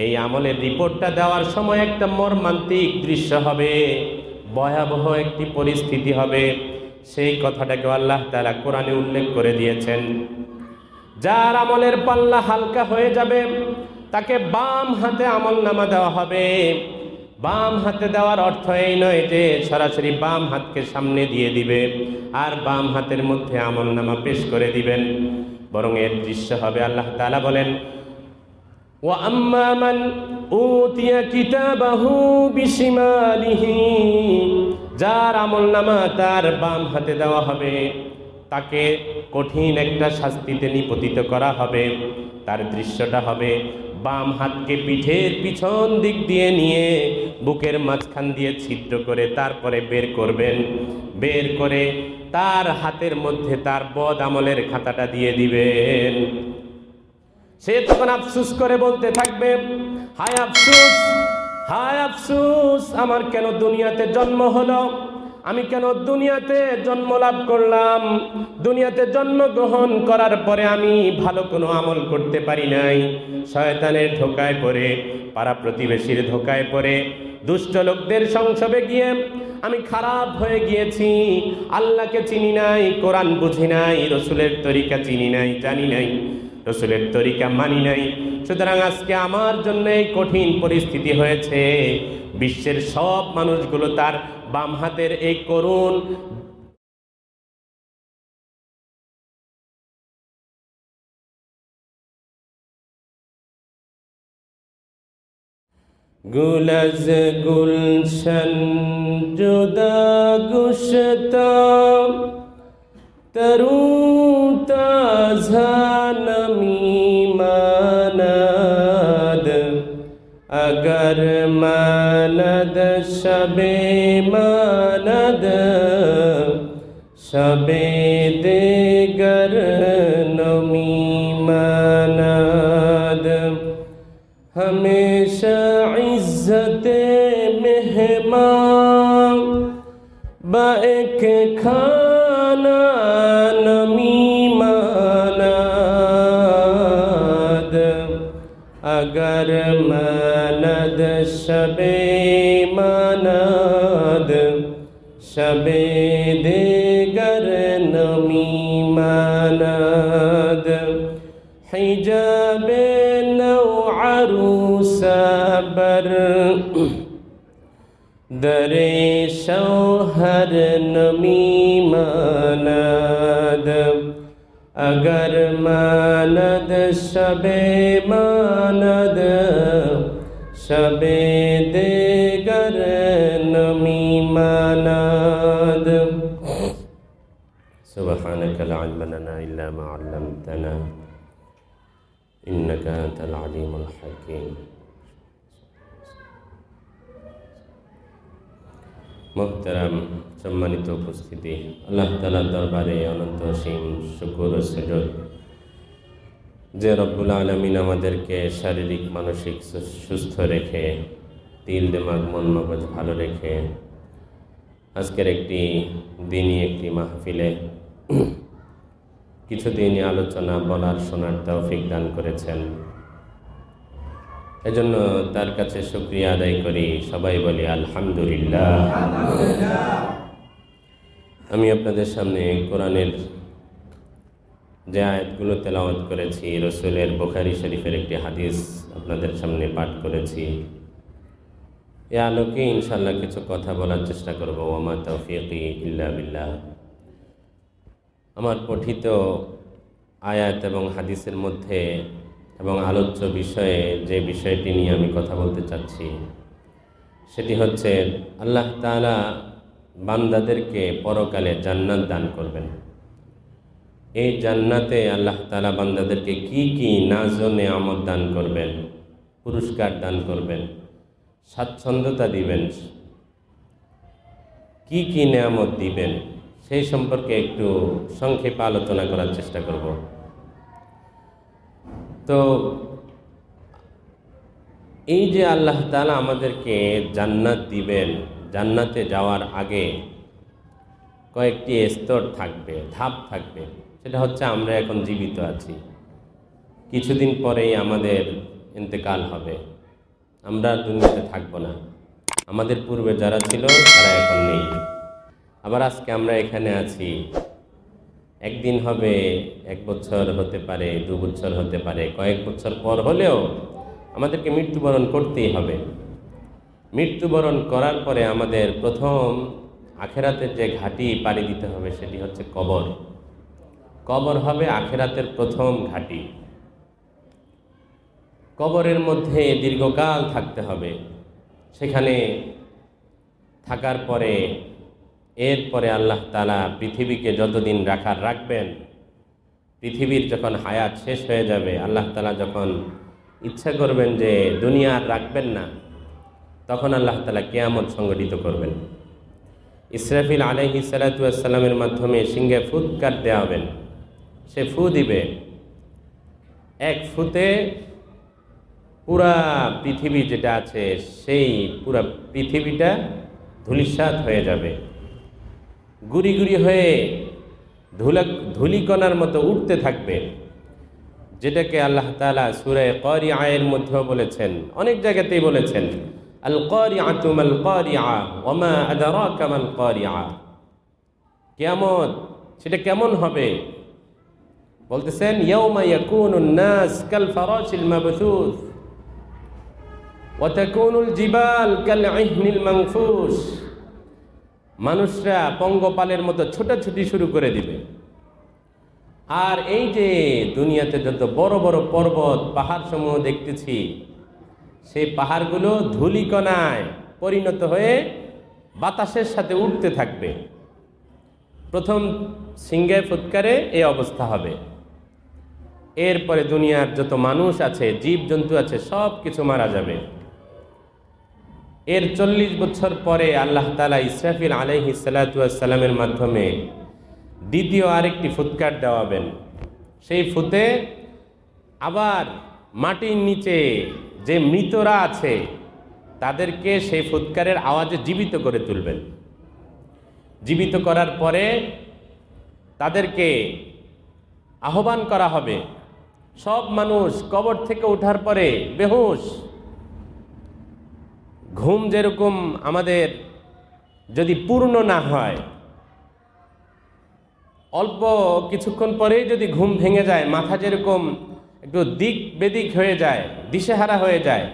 এই আমলের রিপোর্টটা দেওয়ার সময় একটা মর্মান্তিক দৃশ্য হবে, ভয়াবহ একটি পরিস্থিতি হবে। সেই কথাটাকে আল্লাহ তাআলা কোরআনে উল্লেখ করে দিয়েছেন। যার আমলের পাল্লা হালকা হয়ে যাবে তাকে বাম হাতে আমলনামা দেওয়া হবে। বাম হাতে দেওয়ার অর্থ এই নয় যে সরাসরি বাম হাতকে সামনে দিয়ে দিবে আর বাম হাতের মধ্যে আমলনামা পেশ করে দিবেন, বরং এর দৃশ্য হবে, আল্লাহ তাআলা বলেন, ওয়া আম্মা মান উতিয়া কিতাবাহু বিশিমালিহি, যার আমলনামা তার বাম হাতে দেওয়া হবে তাকে কঠিন একটা শাস্তিতে নিপতিত করা হবে। তার দৃশ্যটা হবে বাম হাতকে পিঠের পিছন দিক দিয়ে নিয়ে বুকের মাঝখান দিয়ে ছিদ্র করে তারপরে বের করবেন। বের করে তার হাতের মধ্যে তার বদ আমলের খাতাটা দিয়ে দিবেন। সে তখন আফসোস করে বলতে থাকবে, হায় আফসোস, হায় আফসোস, আমার কেন দুনিয়াতে জন্ম হলো, আমি কেন দুনিয়াতে জন্ম লাভ করলাম, দুনিয়াতে জন্মগ্রহণ করার পরে আমি ভালো কোনো আমল করতে পারি নাই, শয়তানের ধোকায় পড়ে, পাড়া প্রতিবেশীর ধোকায় পড়ে, দুষ্ট লোকদের সংসবে গিয়ে আমি খারাপ হয়ে গিয়েছি, আল্লাহকে চিনি নাই, কোরআন বুঝি নাই, রসুলের তরিকা চিনি নাই, জানি নাই, রসুলের তরিকা মানি নাই, সুতরাং আজকে আমার জন্য এই কঠিন পরিস্থিতি হয়েছে। বিশ্বের সব মানুষগুলো তার বাম হাতের এই করুণ গুলজ গুলশন জুদা গুশতাম তরু তাজা নমি মানদ अगर मानद शबे मानद शबे देगर नमी मानद हमेशा इज्जते मेहमान बाएक खाना नमी मानद अगर मानद शबे मानद शबे देगर नमी मानद हिजाबे नौ अरूसा बर दरे शौहर नमी मानद अगर मानद शबे मानद शबे देगर नमी मानद सुब्हानक ला इल्म लना इल्ला मा अल्लमतना इन्नका अंतल अलीमुल हकीम। मोहतरम सम्मानित उपस्थिति, আল্লাহ তাআলার দরবারে অনন্ত অসীম শুকর ও সুজুদ যে রব্বুল আলামিন আমাদেরকে শারীরিক মানসিক সুস্থ রেখে, দিল দিমাগ মন মগজ ভালো রেখে আজকের একটি দিনই একটি মাহফিলে কিছুদিন আলোচনা বলার শোনার তৌফিক দান করেছেন। এজন্য তার কাছে শুকরিয়া আদায় করি, সবাই বলি আলহামদুলিল্লাহ। আমি আপনাদের সামনে কোরআনের যে আয়াতগুলো তেলাওয়াত করেছি, রসুলের বুখারী শরীফের একটি হাদিস আপনাদের সামনে পাঠ করেছি, এ আলোকে ইনশাআল্লাহ কিছু কথা বলার চেষ্টা করব। ওমা তৌফিকি ইল্লা বিল্লাহ। আমার পঠিত আয়াত এবং হাদিসের মধ্যে এবং আলোচ্য বিষয়ে যে বিষয়টি নিয়ে আমি কথা বলতে চাচ্ছি সেটি হচ্ছে আল্লাহ তাআলা বান্দাদেরকে পরকালে জান্নাত দান করবেন। এই জান্নাতে আল্লাহ তাআলা বান্দাদেরকে কি কি নাজ ও নেয়ামত দান করবেন, পুরস্কার দান করবেন, স্বাচ্ছন্দ্যতা দিবেন, কি কি নেয়ামত দিবেন সেই সম্পর্কে একটু সংক্ষেপে আলোচনা করার চেষ্টা করব। তো এই যে আল্লাহ তাআলা আমাদেরকে জান্নাত দিবেন, জান্নাতে যাওয়ার আগে কয়েকটি স্তর থাকবে, ধাপ থাকবে। সেটা হচ্ছে আমরা এখন জীবিত আছি, কিছুদিন পরেই আমাদের ইন্তেকাল হবে, আমরা দুনিয়াতে থাকবো না। আমাদের পূর্বে যারা ছিল তারা এখন নেই। আবার আজকে আমরা এখানে আছি, একদিন হবে, 1 বছর হতে পারে, 2 বছর হতে পারে, কয়েক বছর পর হলেও আমাদেরকে মৃত্যুবরণ করতেই হবে। মৃত্যুবরণ করার পরে আমাদের প্রথম আখেরাতের যে ঘাটি পাড়ি দিতে হবে সেটি হচ্ছে কবর। কবর হবে আখেরাতের প্রথম ঘাটি। কবরের মধ্যে দীর্ঘকাল থাকতে হবে। সেখানে থাকার পরে এরপরে আল্লাহ তাআলা পৃথিবীকে যতদিন রাখবেন, পৃথিবীর যখন হায়াত শেষ হয়ে যাবে, আল্লাহ তাআলা যখন ইচ্ছা করবেন যে দুনিয়া আর রাখবেন না, তখন আল্লাহ তাআলা কিয়ামত সংগঠিত করবেন। ইসরাফিল আলাইহিস সালাতু ওয়াস সালামের মাধ্যমে সিংহে ফুৎকার দেওয়া হবেন। সে ফু দিবে, এক ফুতে পুরা পৃথিবী যেটা আছে সেই পুরা পৃথিবীটা ধূলিসাৎ হয়ে যাবে, গুড়ি গুড়ি হয়ে ধূলিকণার মতো উঠতে থাকবে, যেটাকে আল্লাহ তাআলা সূরা কারিআর মধ্যেও বলেছেন, অনেক জায়গাতেই বলেছেন, আল কারিআতু মাল কারিআ ওয়া মা আদরাকা মাল কারিআ। কিয়ামত সেটা কেমন হবে বলতেছেন, ইয়াউমা ইয়াকুনুন নাস কাল ফারাশিল মাবথুস ওয়া তাকুনুল জিবাল কাল ইহনিল মানফুস। মানুষরা পঙ্গপালের মতো ছোটাছুটি শুরু করে দিবে। আর এই যে দুনিয়াতে যত বড় বড় পর্বত পাহাড় সমূহ দেখতেছি, সেই পাহাড়গুলো ধূলিকণায় পরিণত হয়ে বাতাসের সাথে উঠতে থাকবে। প্রথম সিংহে ফুৎকারে এই অবস্থা হবে। এরপরে দুনিয়ার যত মানুষ আছে, জীব জন্তু আছে, সব কিছু মারা যাবে। এর 40 বছর পরে আল্লাহ তাআলা ইসরাফিল আলাইহিস সালাতু ওয়াস সালামের মাধ্যমে দ্বিতীয় আরেকটি ফুৎকার দেওয়াবেন। সেই ফুতে আবার মাটির নিচে যে মৃতরা আছে তাদেরকে সেই ফুৎকারের আওয়াজে জীবিত করে তুলবেন। জীবিত করার পরে তাদেরকে আহ্বান করা হবে। সব মানুষ কবর থেকে ওঠার পরে বেহুশ, ঘুম যেরকম আমাদের যদি পূর্ণ না হয়, অল্প কিছুক্ষণ পরেই যদি ঘুম ভেঙে যায়, মাথা যেরকম একটু দিক বেদিক হয়ে যায়, দিশেহারা হয়ে যায়,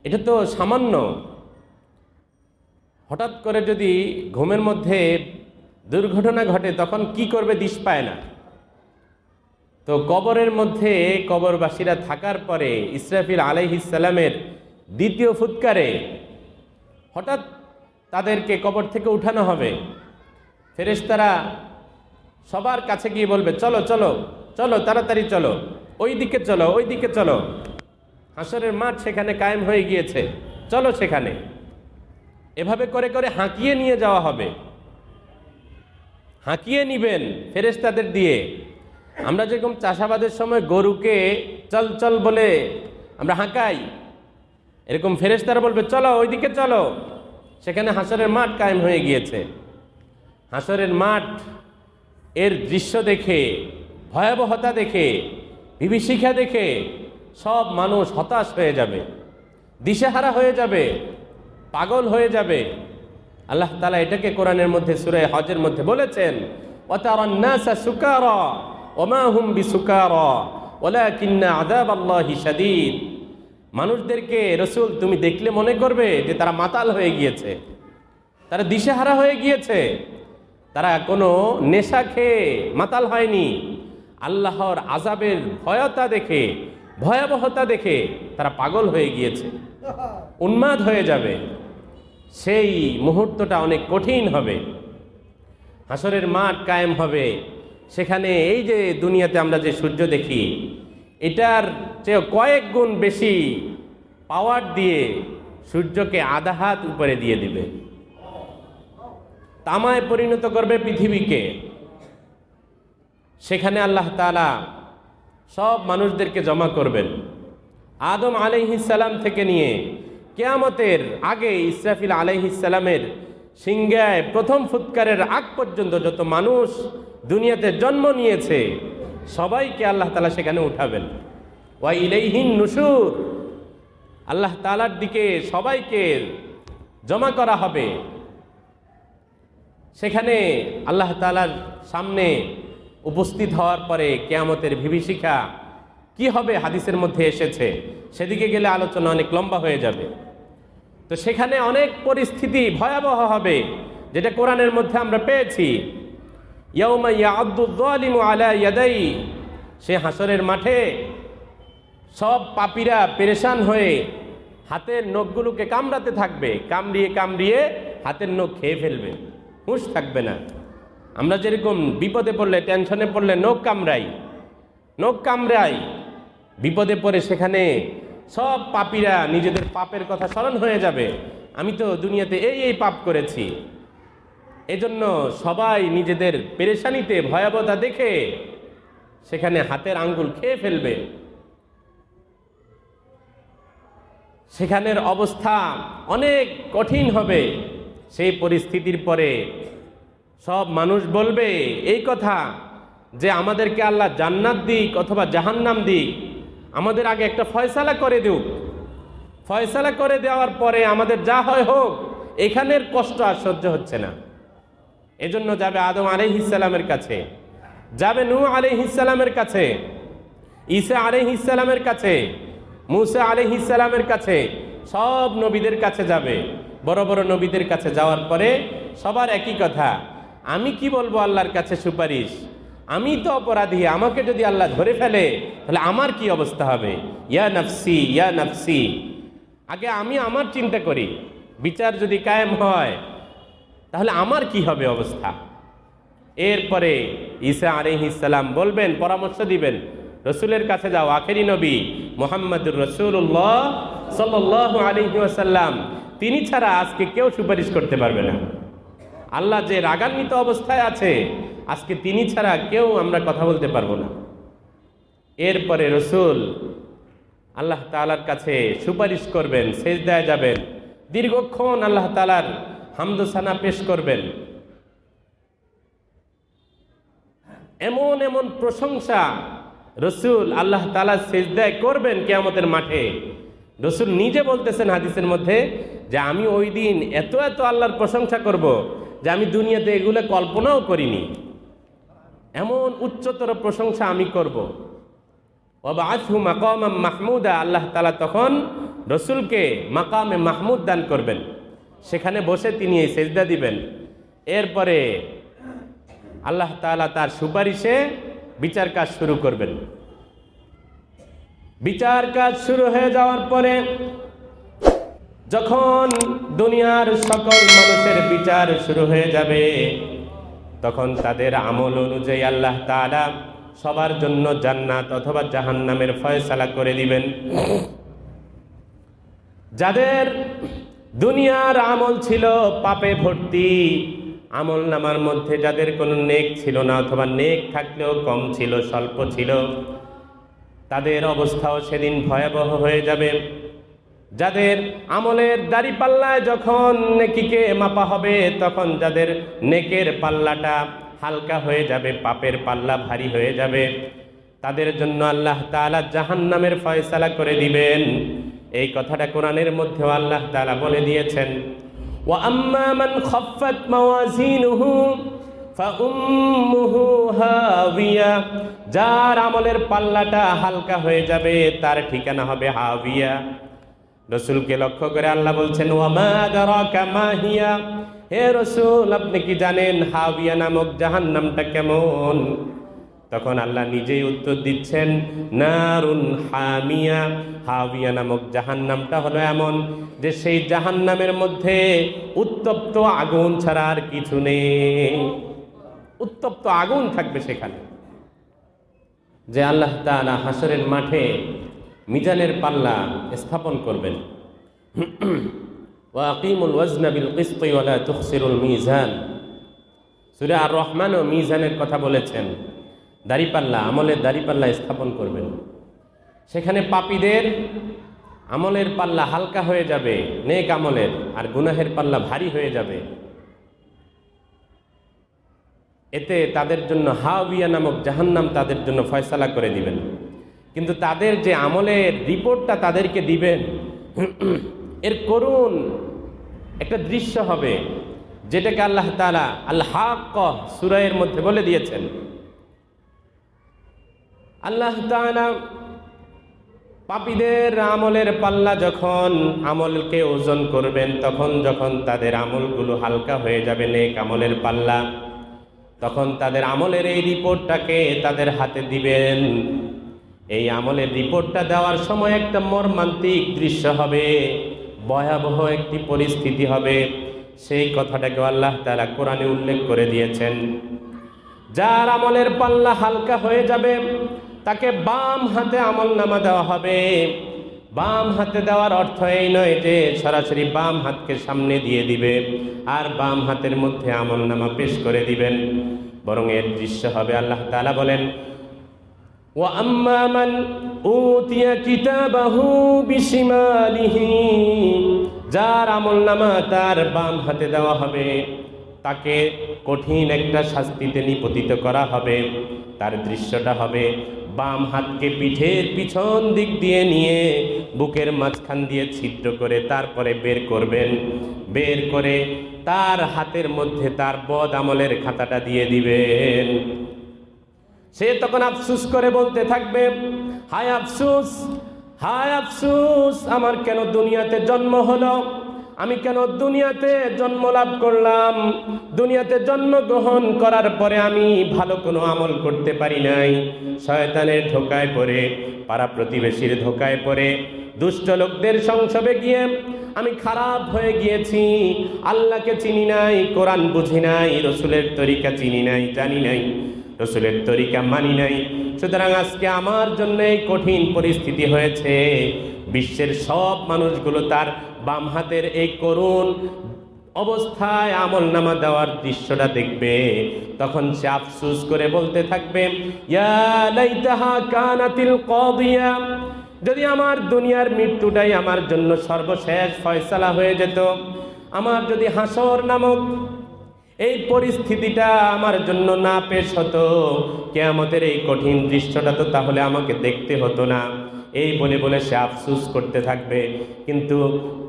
এটা তো সামান্য। হঠাৎ করে যদি ঘুমের মধ্যে দুর্ঘটনা ঘটে তখন কি করবে দিশ পায় না। তো কবরের মধ্যে কবরবাসীরা থাকার পরে ইসরাফিল আলাইহিস সালামের দ্বিতীয় ফুৎকারে হঠাৎ তাদেরকে কবর থেকে উঠানো হবে। ফেরেশতারা সবার কাছে গিয়ে বলবে, চলো চলো চলো, তাড়াতাড়ি চলো, ওই দিকে চলো, ওই দিকে চলো। হাসরের মাঠ সেখানে কায়েম হয়ে গিয়েছে, চলো সেখানে। এভাবে করে করে হাঁকিয়ে নিয়ে যাওয়া হবে। হাঁকিয়ে নিবেন ফেরেশতাদের দিয়ে। আমরা যেরকম চাষাবাদের সময় গরুকে চল চল বলে আমরা হাঁকাই, এরকম ফেরেশতারা বলবে, চলো ওই দিকে চলো। সেখানে হাসরের মাঠ কায়েম হয়ে গিয়েছে। হাসরের মাঠ এর দৃশ্য দেখে, ভয়াবহতা দেখে, বিভীষিকা দেখে সব মানুষ হতাশ হয়ে যাবে, দিশেহারা হয়ে যাবে, পাগল হয়ে যাবে। আল্লাহ তাআলা এটাকে কোরআনের মধ্যে সূরা হজের মধ্যে বলেছেন, ওয়াতারান নাসা সুকারা ওমা হুম বিসুকারা ওয়ালাকিন্না আযাবাল্লাহি শাদীদ। মানুষদেরকে রসুল তুমি দেখলে মনে করবে যে তারা মাতাল হয়ে গিয়েছে, তারা দিশেহারা হয়ে গিয়েছে, তারা কোনো নেশা খেয়ে মাতাল হয়নি। আল্লাহর আযাবের ভয়াবহতা দেখে তারা পাগল হয়ে গিয়েছে, উন্মাদ হয়ে যাবে। সেই মুহূর্তটা অনেক কঠিন হবে। হাসরের মাঠ কায়েম হবে। সেখানে এই যে দুনিয়াতে আমরা যে সূর্য দেখি, এটার চেয়ে কয়েক গুণ বেশি পাওয়ার দিয়ে সূর্যকে আধা হাত উপরে দিয়ে দিবে, তামায় পরিণত করবে পৃথিবীকে। সেখানে আল্লাহ তাআলা সব মানুষদেরকে জমা করবেন। আদম আলাইহিস সালাম থেকে নিয়ে কিয়ামতের আগে ইসরাফিল আলাইহিস সালামের সিংহায় প্রথম ফুৎকারের আগ পর্যন্ত যত মানুষ দুনিয়াতে জন্ম নিয়েছে সবাইকে আল্লাহ তাআলা সেখানে উঠাবেন। ওয়া ইলাইহিন নুশুর, আল্লাহ তাআলার দিকে সবাইকে জমা করা হবে। সেখানে আল্লাহ তাআলার সামনে উপস্থিত হওয়ার পরে কিয়ামতের বিভীষিকা কি হবে হাদিসের মধ্যে এসেছে, সেদিকে গেলে আলোচনা অনেক লম্বা হয়ে যাবে। তো সেখানে অনেক পরিস্থিতি ভয়াবহ হবে, যেটা কোরআনের মধ্যে আমরা পেয়েছি। ইয়াউমা ইয়া'আদ্দু যালিমু আলা ইয়াদাই, সে হাসরের মাঠে সব পাপীরা পেরেশান হয়ে হাতের নখগুলোকে কামড়াতে থাকবে, কামড়িয়ে কামড়িয়ে হাতের নখ খেয়ে ফেলবে, হুঁশ থাকবে না। আমরা যেরকম বিপদে পড়লে, টেনশনে পড়লে নখ কামড়াই, বিপদে পড়ে সেখানে সব পাপীরা নিজেদের পাপের কথা স্মরণ হয়ে যাবে, আমি তো দুনিয়াতে এই পাপ করেছি। এজন্য সবাই নিজেদের পেরেশানিতে ভয়াবহতা দেখে সেখানে হাতের আঙ্গুল খেয়ে ফেলবে। সেখানের অবস্থা অনেক কঠিন হবে। সেই পরিস্থিতির পরে সব মানুষ বলবে এই কথা যে আমাদেরকে আল্লাহ জান্নাত দিক অথবা জাহান্নাম দিক, আমাদের আগে একটা ফয়সালা করে দিক। ফয়সালা করে দেওয়ার পরে আমাদের যা হয় হোক, এখানের কষ্ট আর সহ্য হচ্ছে না। এজন্য যাবে আদম আলাইহিস সালামের কাছে, যাবে নূহ আলাইহিস সালামের কাছে, ঈসা আলাইহিস সালামের কাছে, মুসা আলাইহিস সালামের কাছে, সব নবীদের কাছে যাবে। বড় বড় নবীদের কাছে যাওয়ার পরে সবার একই কথা, আমি কি বলবো আল্লাহর কাছে সুপারিশ? আমি তো অপরাধী, আমাকে যদি আল্লাহ ধরে ফেলে তাহলে আমার কি অবস্থা হবে? ইয়া নাফসি ইয়া নাফসি। আগে আমি আমার চিন্তা করি, বিচার যদি কায়েম হয় তাহলে আমার কি হবে অবস্থা। এরপরে ঈসা আলাইহিস সালাম বলবেন, পরামর্শ দিবেন, রসুলের কাছে যাও, আখেরি নবী মুহাম্মদুর রাসূলুল্লাহ সাল্লাল্লাহু আলাইহি ওয়াসাল্লাম, তিনি ছাড়া আজকে কেউ সুপারিশ করতে পারবে না। আল্লাহ যে রাগান্বিত অবস্থায় আছে, আজকে তিনি ছাড়া কেউ আমরা কথা বলতে পারবো না। এরপরে রসুল আল্লাহ তাআলার কাছে সুপারিশ করবেন, সেজদায় যাবেন, দীর্ঘক্ষণ আল্লাহ তাআলার হামদ সানা পেশ করবেন। এমন এমন প্রশংসা রসুল আল্লাহ তাআলা সেজদায় করবেন কিয়ামতের মাঠে। রসুল নিজে বলতেছেন হাদিসের মধ্যে যে আমি ওই দিন এত এত আল্লাহর প্রশংসা করব যে আমি দুনিয়াতে এগুলো কল্পনাও করিনি, এমন উচ্চতর প্রশংসা আমি করব। ওয়াবআসহু মাকামান মাহমুদা, আল্লাহ তাআলা তখন রসুলকে মাকামে মাহমুদ দান করবেন, সেখানে বসে তিনি এই সেজদা দিবেন। এরপরে আল্লাহ তাআলা তার সুপারিশে বিচার কাজ শুরু করবেন। বিচার কাজ শুরু হয়ে যাওয়ার পরে যখন দুনিয়ার সকল মানুষের বিচার শুরু হয়ে যাবে, তখন তাদের আমল অনুযায়ী আল্লাহ তাআলা সবার জন্য জান্নাত অথবা জাহান্নামের ফয়সালা করে দিবেন। যাদের দুনিয়ার আমল ছিল পাপে ভর্তি, আমল নামার মধ্যে যাদের কোনো নেক ছিল না অথবা নেক থাকলেও কম ছিল, স্বল্প ছিল, তাদের অবস্থাও সেদিন ভয়াবহ হয়ে যাবে। যাদের আমলের দাড়িপাল্লায় যখন নেকিকে মাপা হবে, তখন যাদের নেকের পাল্লাটা হালকা হয়ে যাবে, পাপের পাল্লা ভারী হয়ে যাবে, তাদের জন্য আল্লাহ তাআলা জাহান্নামের ফয়সালা করে দিবেন। এই কথাটা কোরআনের মধ্যেও আল্লাহ তাআলা বলে দিয়েছেন, ওয়া আম্মা মান খাফফাত মাওয়াজিনুহু ফাউম্মুহু হাবিয়া, যার আমলের পাল্লাটা হালকা হয়ে যাবে তার ঠিকানা হবে হাবিয়া। রসুলকে লক্ষ্য করে আল্লাহ বলছেন, ওয়া মা আদরাকা মা হিয়া, হে রসুল আপনি কি জানেন হাবিয়া নামক জাহান্নামটা কেমন? তখন আল্লাহ নিজেই উত্তর দিচ্ছেন, নারুন হামিয়া, হাবিয়া নামক জাহান্নামটা হলো এমন যে সেই জাহান্নামের মধ্যে উত্তপ্ত আগুন ছাড়া আর কিছু নেই। উত্তপ্ত আগুন থাকবে সেখানে। যে আল্লাহ তাআলা হাসরের মাঠে মিজানের পাল্লা স্থাপন করবেন। ওয়া আকিমুল ওয়াজনা বিল কিসতি ওয়া লা তুখসিরুল মিজান, সূরা আর রহমানও মিজানের কথা বলেছেন। দাড়িপাল্লা, আমলের দাড়িপাল্লা স্থাপন করবেন। সেখানে পাপীদের আমলের পাল্লা হালকা হয়ে যাবে নেক আমলের, আর গুনাহের পাল্লা ভারী হয়ে যাবে। এতে তাদের জন্য হাবিয়া নামক জাহান্নাম তাদের জন্য ফয়সালা করে দিবেন। কিন্তু তাদের যে আমলের রিপোর্টটা তাদেরকে দিবেন, এর করুণ একটা দৃশ্য হবে, যেটাকে আল্লাহ তাআলা আল হাক্কা সূরার মধ্যে বলে দিয়েছেন। আল্লাহ তাআলা পাপীদের আমলের পাল্লা যখন আমলকে ওজন করবেন, যখন তাদের আমলগুলো হালকা হয়ে যাবে, নেক আমলের পাল্লা, তখন তাদের আমলের এই রিপোর্টটাকে তাদের হাতে দিবেন। এই আমলের রিপোর্টটা দেওয়ার সময় একটা মর্মান্তিক দৃশ্য হবে, ভয়াবহ একটি পরিস্থিতি হবে। সেই কথাটাকে আল্লাহ তাআলা কোরআনে উল্লেখ করে দিয়েছেন। যার আমলের পাল্লা হালকা হয়ে যাবে তাকে বাম হাতে আমলনামা দেওয়া হবে। বাম হাতে দেওয়ার অর্থ এই নয় যে সরাসরি বাম হাতকে সামনে দিয়ে দিবে আর বাম হাতের মধ্যে আমলনামা পেশ করে দিবেন, বরং এর দৃশ্য হবে, আল্লাহ তাআলা বলেন, ওয়া আম্মা মান উতিয়া কিতাবাহু বিশিমালিহি, যার আমলনামা তার বাম হাতে দেওয়া হবে তাকে কঠিন একটা শাস্তিতে নিপতিত করা হবে। তার দৃশ্যটা হবে, বাম হাতকে পিঠের পিছন দিক দিয়ে নিয়ে বুকের মাঝখান দিয়ে ছিদ্র করে তারপরে বের করবেন। বের করে তার হাতের মধ্যে তার বদ আমলের খাতাটা দিয়ে দিবেন। সে তখন আফসোস করে বলতে থাকবে, হায় আফসোস, হায় আফসোস, আমার কেন দুনিয়াতে জন্ম হলো, আমি কেন দুনিয়াতে জন্ম লাভ করলাম, দুনিয়াতে জন্মগ্রহণ করার পরে আমি ভালো কোনো আমল করতে পারি নাই, শয়তানের ধোকায় পড়ে, পাড়া প্রতিবেশীর ধোকায় পড়ে, দুষ্ট লোকদের সংসবে গিয়ে আমি খারাপ হয়ে গিয়েছি, আল্লাহকে চিনি নাই, কোরআন বুঝি নাই, রসুলের তরিকা চিনি নাই, জানি নাই, রসুলের তরিকা মানি নাই। সুতরাং আজকে আমার জন্য এই কঠিন পরিস্থিতি হয়েছে। বিশ্বের সব মানুষগুলো তার বাম হাতের এই করুণ অবস্থায় আমলনামা দেওয়ার দৃশ্যটা দেখবে, তখন সে আফসোস করে বলতে থাকবে, ইয়া লাইতাহা কানাতিল কাদিয়া, যদি আমার দুনিয়ার মৃত্যুটাই আমার জন্য সর্বশেষ ফয়সালা হয়ে যেত, আমার যদি হাসর নামক এই পরিস্থিতিটা আমার জন্য না পেশ হতো, কিয়ামতের এই কঠিন দৃশ্যটা তো তাহলে আমাকে দেখতে হতো না। এই বলে বলে সে আফসোস করতে থাকবে। কিন্তু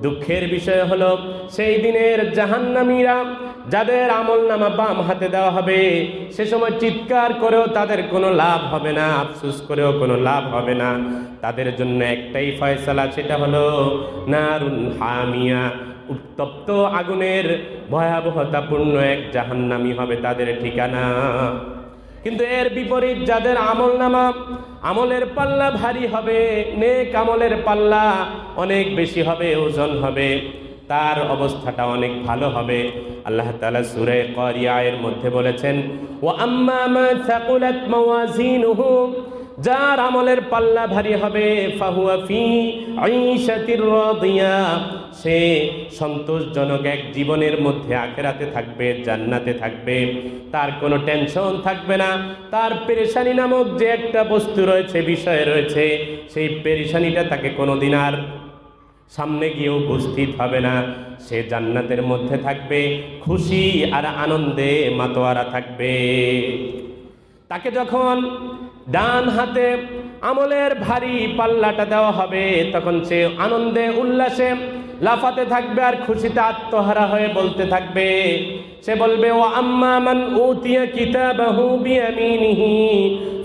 দুঃখের বিষয় হলো, সেই দিনের জাহান্নামীরা যাদের আমলনামা বাম হাতে দেওয়া হবে, সে সময় চিৎকার করেও তাদের কোনো লাভ হবে না, আফসোস করেও কোনো লাভ হবে না। তাদের জন্য একটাই ফয়সালা, সেটা হলো নারুন হামিয়া, উত্তপ্ত আগুনের ভয়াবহতাপূর্ণ এক জাহান্নামী হবে তাদের ঠিকানা। কিন্তু এর বিপরীত যাদের আমলনামা, আমলের পাল্লা ভারী হবে, নেক আমলের পাল্লা অনেক বেশি হবে, ওজন হবে, তার অবস্থাটা অনেক ভালো হবে। আল্লাহ তাআলা সূরা কারিয়ার মধ্যে বলেছেন, ওয়া আম্মা মা সাকুলাত মাওয়াজিনুহু, যার আমলের পাল্লা ভারী হবে, ফাহুয়া ফি আইশাতির রাদিয়া, সে সন্তোষজনক এক জীবনের মধ্যে আখিরাতে থাকবে, জান্নাতে থাকবে, তার কোনো টেনশন থাকবে না। তার পেরেশানি নামক যে একটা বস্তু রয়েছে, বিষয় রয়েছে, সেই পেরেশানিটা তাকে কোনোদিন আর সামনে গিয়ে উপস্থিত হবে না। সে জান্নাতের মধ্যে থাকবে, খুশি আর আনন্দে মাতোয়ারা থাকবে। তাকে যখন ডান হাতে আমলের ভারী পাল্লাটা দেওয়া হবে, তখন সে আনন্দে উল্লাসে লাফাতে থাকবে আর খুশিতে আত্মহারা হয়ে বলতে থাকবে। সে বলবে, ও আম্মা মান উতিয়া কিতাবাহু বিয়ামিনিহি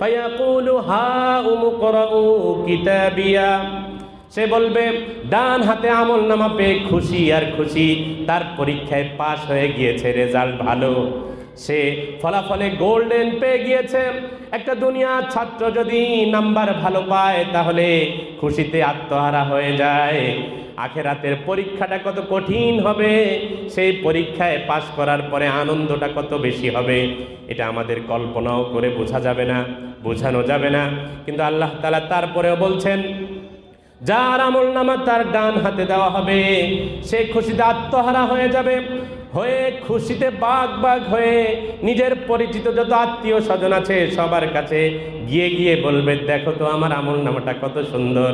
ফায়াকুলু হাউম ইকরাউ কিতাবিয়া, সে বলবে, ডান হাতে আমলনামা পেয়ে খুশি আর খুশি, তার পরীক্ষায় পাশ হয়ে গিয়েছে, রেজাল্ট ভালো, সে ফলাফলে গোল্ডেন পেয়ে গিয়েছে। একটা দুনিয়ার ছাত্র যদি নাম্বার ভালো পায় তাহলে খুশিতে আত্মহারা হয়ে যায়। আখেরাতের পরীক্ষাটা কত কঠিন হবে, সেই পরীক্ষায় পাশ করার পরে আনন্দটা কত বেশি হবে, এটা আমাদের কল্পনাও করে বোঝা যাবে না, বোঝানো যাবে না। কিন্তু আল্লাহ তাআলা তারপরেও বলছেন, যার আমলনামা তার ডান হাতে দেওয়া হবে, সে খুশিতে আত্মহারা হয়ে যাবে, হয়ে খুশিতে বাগ বাগ হয়ে নিজের পরিচিত যত আত্মীয় স্বজন আছে সবার কাছে গিয়ে গিয়ে বলবে, দেখো তো আমার আমলনামাটা কত সুন্দর,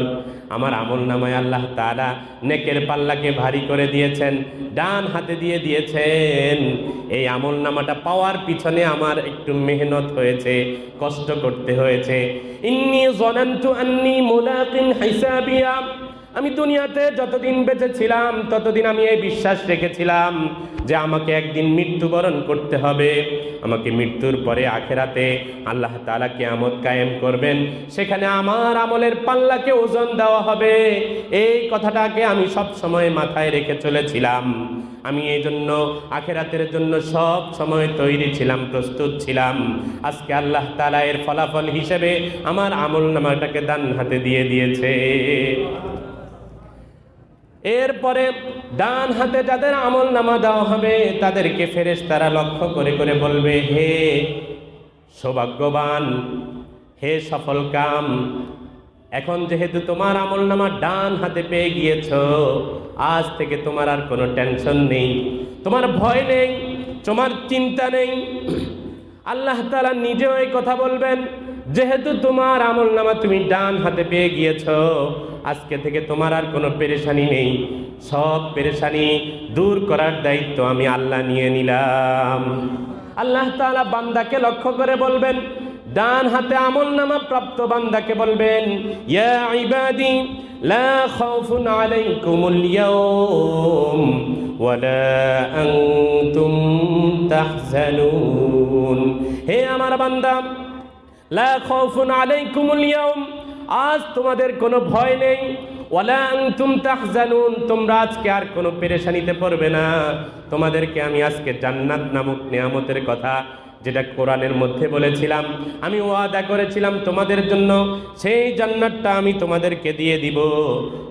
আমার আমলনামায় আল্লাহ তাআলা নেকের পাল্লাকে ভারী করে দিয়েছেন, ডান হাতে দিয়ে দিয়েছেন। এই আমলনামাটা পাওয়ার পিছনে আমার একটু মেহনত হয়েছে, কষ্ট করতে হয়েছে। ইন্নী যানানতু আন্নী মুলাকিন হিসাবিয়া, আমি দুনিয়াতে যতদিন বেঁচে ছিলাম ততদিন আমি এই বিশ্বাস রেখেছিলাম যে আমাকে একদিন মৃত্যুবরণ করতে হবে, আমাকে মৃত্যুর পরে আখেরাতে আল্লাহ তাআলা কিয়ামত কায়েম করবেন, সেখানে আমার আমলের পাল্লাকে ওজন দেওয়া হবে। এই কথাটাকে আমি সব সময় মাথায় রেখে চলেছিলাম। আমি এই জন্য আখেরাতের জন্য সব সময় তৈরি ছিলাম, প্রস্তুত ছিলাম। আজকে আল্লাহ তাআলা এর ফলাফল হিসেবে আমার আমলনামাটাকে ডান হাতে দিয়ে দিয়েছে। এরপরে ডান হাতে যাদের আমলনামা দেওয়া হবে তাদেরকে ফেরেশতারা লক্ষ্য করে করে বলবে, হে সৌভাগ্যবান, হে সফলকাম, এখন যেহেতু তোমার আমলনামা ডান হাতে পেয়ে গিয়েছো, আজ থেকে তোমার আর কোনো টেনশন নেই, তোমার ভয় নেই, তোমার চিন্তা নেই। আল্লাহ তাআলা নিজেও এই কথা বলবেন, যেহেতু তোমার আমলনামা তুমি ডান হাতে পেয়ে গিয়েছো, আজকে থেকে তোমার আর কোনো পেরেশানি নেই, সব পেরেশানি দূর করার দায়িত্ব আমি আল্লাহ নিয়ে নিলাম। আল্লাহ তাআলা বান্দাকে লক্ষ্য করে বলবেন, ডান হাতে আমলনামা প্রাপ্ত বান্দাকে বলবেন, ইয়া ইবাদি লা খাউফুন আলাইকুমুল ইয়াওম ওয়ালা আনতুম তাহজানুন। হে আমার বান্দা, লা খাউফুন আলাইকুমুল ইয়াওম, আজ তোমাদের কোনো ভয় নেই, ওয়ালা আনতুম তাহজানুন, তোমরা আজকে আর কোনো পেরেশানিতে পড়বে না। তোমাদেরকে আমি আজকে জান্নাত নামক নিয়ামতের কথা, যেটা কোরআনের মধ্যে বলেছিলাম, আমি ওয়াদা করেছিলাম তোমাদের জন্য, সেই জান্নাতটা আমি তোমাদেরকে দিয়ে দিব।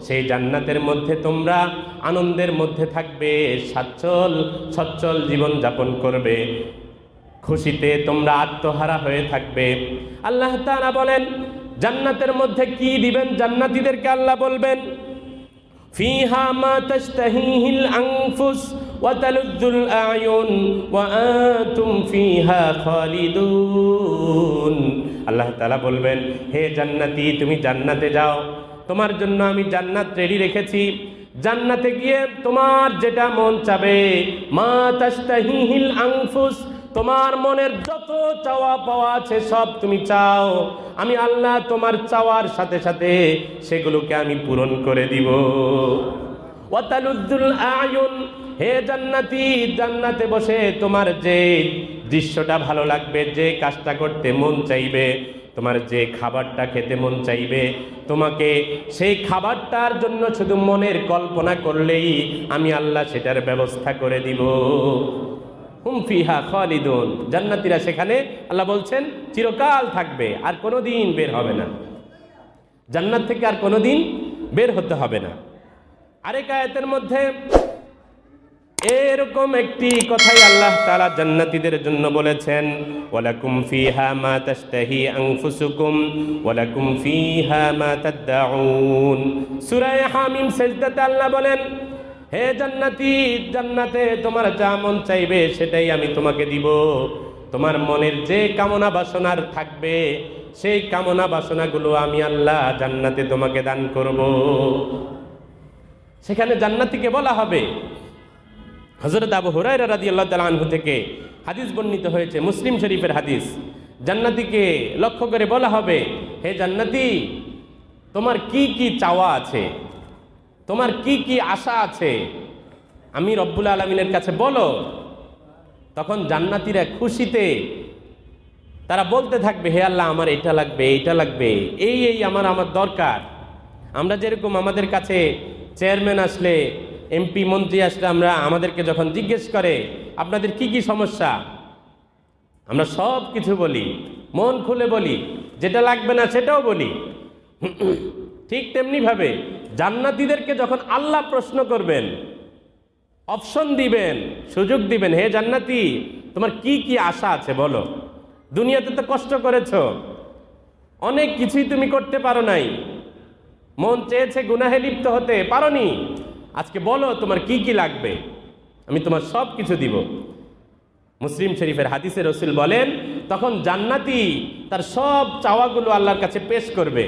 সেই জান্নাতের মধ্যে তোমরা আনন্দের মধ্যে থাকবে, সচ্ছল জীবন যাপন করবে, খুশিতে তোমরা আত্মহারা হয়ে থাকবে। আল্লাহ তাআলা বলেন, জান্নাতের মধ্যে কি দিবেন জান্নাতীদেরকে? আল্লাহ বলবেন, ফিহা মা তাশতাহিহিল আনফুস ওয়া তালুজ্জুল আয়ুন ওয়া আনতুম ফিহা খালিদুন। আল্লাহ তাআলা বলবেন, হে জান্নাতি, তুমি জান্নাতে যাও, তোমার জন্য আমি জান্নাত রেডি রেখেছি। জান্নাতে গিয়ে তোমার যেটা মন চাবে, মা তাশতাহিহিল আনফুস, তোমার মনের যত চাওয়া পাওয়া আছে সব তুমি চাও, আমি আল্লাহ তোমার চাওয়ার সাথে সাথে সেগুলোকে আমি পূরণ করে দিব। ওয়া তালুজ্জুল আয়ুন, হে জান্নাতি, জান্নাতে বসে তোমার যে দৃশ্যটা ভালো লাগবে, যে কাজটা করতে মন চাইবে, তোমার যে খাবারটা খেতে মন চাইবে, তোমাকে সেই খাবারটার জন্য শুধু মনের কল্পনা করলেই আমি আল্লাহ সেটার ব্যবস্থা করে দিব। হুম ফিহা খালিদুন, জান্নাতীরা সেখানে আল্লাহ বলছেন চিরকাল থাকবে, আর কোনোদিন বের হবে না, জান্নাত থেকে আর কোনোদিন বের হতে হবে না। আরেক আয়াতের মধ্যে এরকম একটি কথাই আল্লাহ তাআলা জান্নাতীদের জন্য বলেছেন, ওয়ালাকুম ফিহা মা তাশতাহি আনফুসুকুম ওয়ালাকুম ফিহা মা তাদউন। সূরা হামিম সিজদাতে আল্লাহ বলেন, হে জান্নাতি, জান্নাতে তোমার যা মন চাইবে সেটাই আমি তোমাকে দিব। তোমার মনের যে কামনা বাসনার থাকবে সেই কামনা বাসনাগুলো আমি আল্লাহ জান্নাতে তোমাকে দান করব। সেখানে জান্নাতীকে বলা হবে, হযরত আবু হুরায়রা রাদিয়াল্লাহু তাআলা আনহু থেকে হাদিস বর্ণিত হয়েছে, মুসলিম শরীফের হাদিস, জান্নাতীকে লক্ষ্য করে বলা হবে, হে জান্নাতি, তোমার কি কি চাওয়া আছে, তোমার কি কি আশা আছে, আমি রব্বুল আলামিনের কাছে বলো। তখন জান্নাতীরা খুশিতে তারা বলতে থাকবে, হে আল্লাহ, আমার এটা লাগবে, এইটা লাগবে, এই আমার দরকার। আমরা যেরকম আমাদের কাছে চেয়ারম্যান আসলে, এমপি মন্ত্রী আসলে আমরা আমাদেরকে যখন জিজ্ঞেস করে আপনাদের কি কি সমস্যা, আমরা সব কিছু বলি, মন খুলে বলি, যেটা লাগবে না সেটাও বলি। ঠিক তেমনিভাবে জান্নাতীদেরকে যখন আল্লাহ প্রশ্ন করবেন, অপশন দিবেন, সুযোগ দিবেন, হে জান্নাতি, তোমার কি কি আশা আছে বলো। দুনিয়াতে তো কষ্ট করেছো, অনেক কিছুই তুমি করতে পারো নাই, মন চেয়েছে গুনাহে লিপ্ত হতে পারোনি, আজকে বলো তোমার কি কি লাগবে, আমি তোমার সব কিছু দিব। মুসলিম শরীফের হাদিসে রাসূল বলেন, তখন জান্নাতি তার সব চাওয়াগুলো আল্লাহর কাছে পেশ করবে।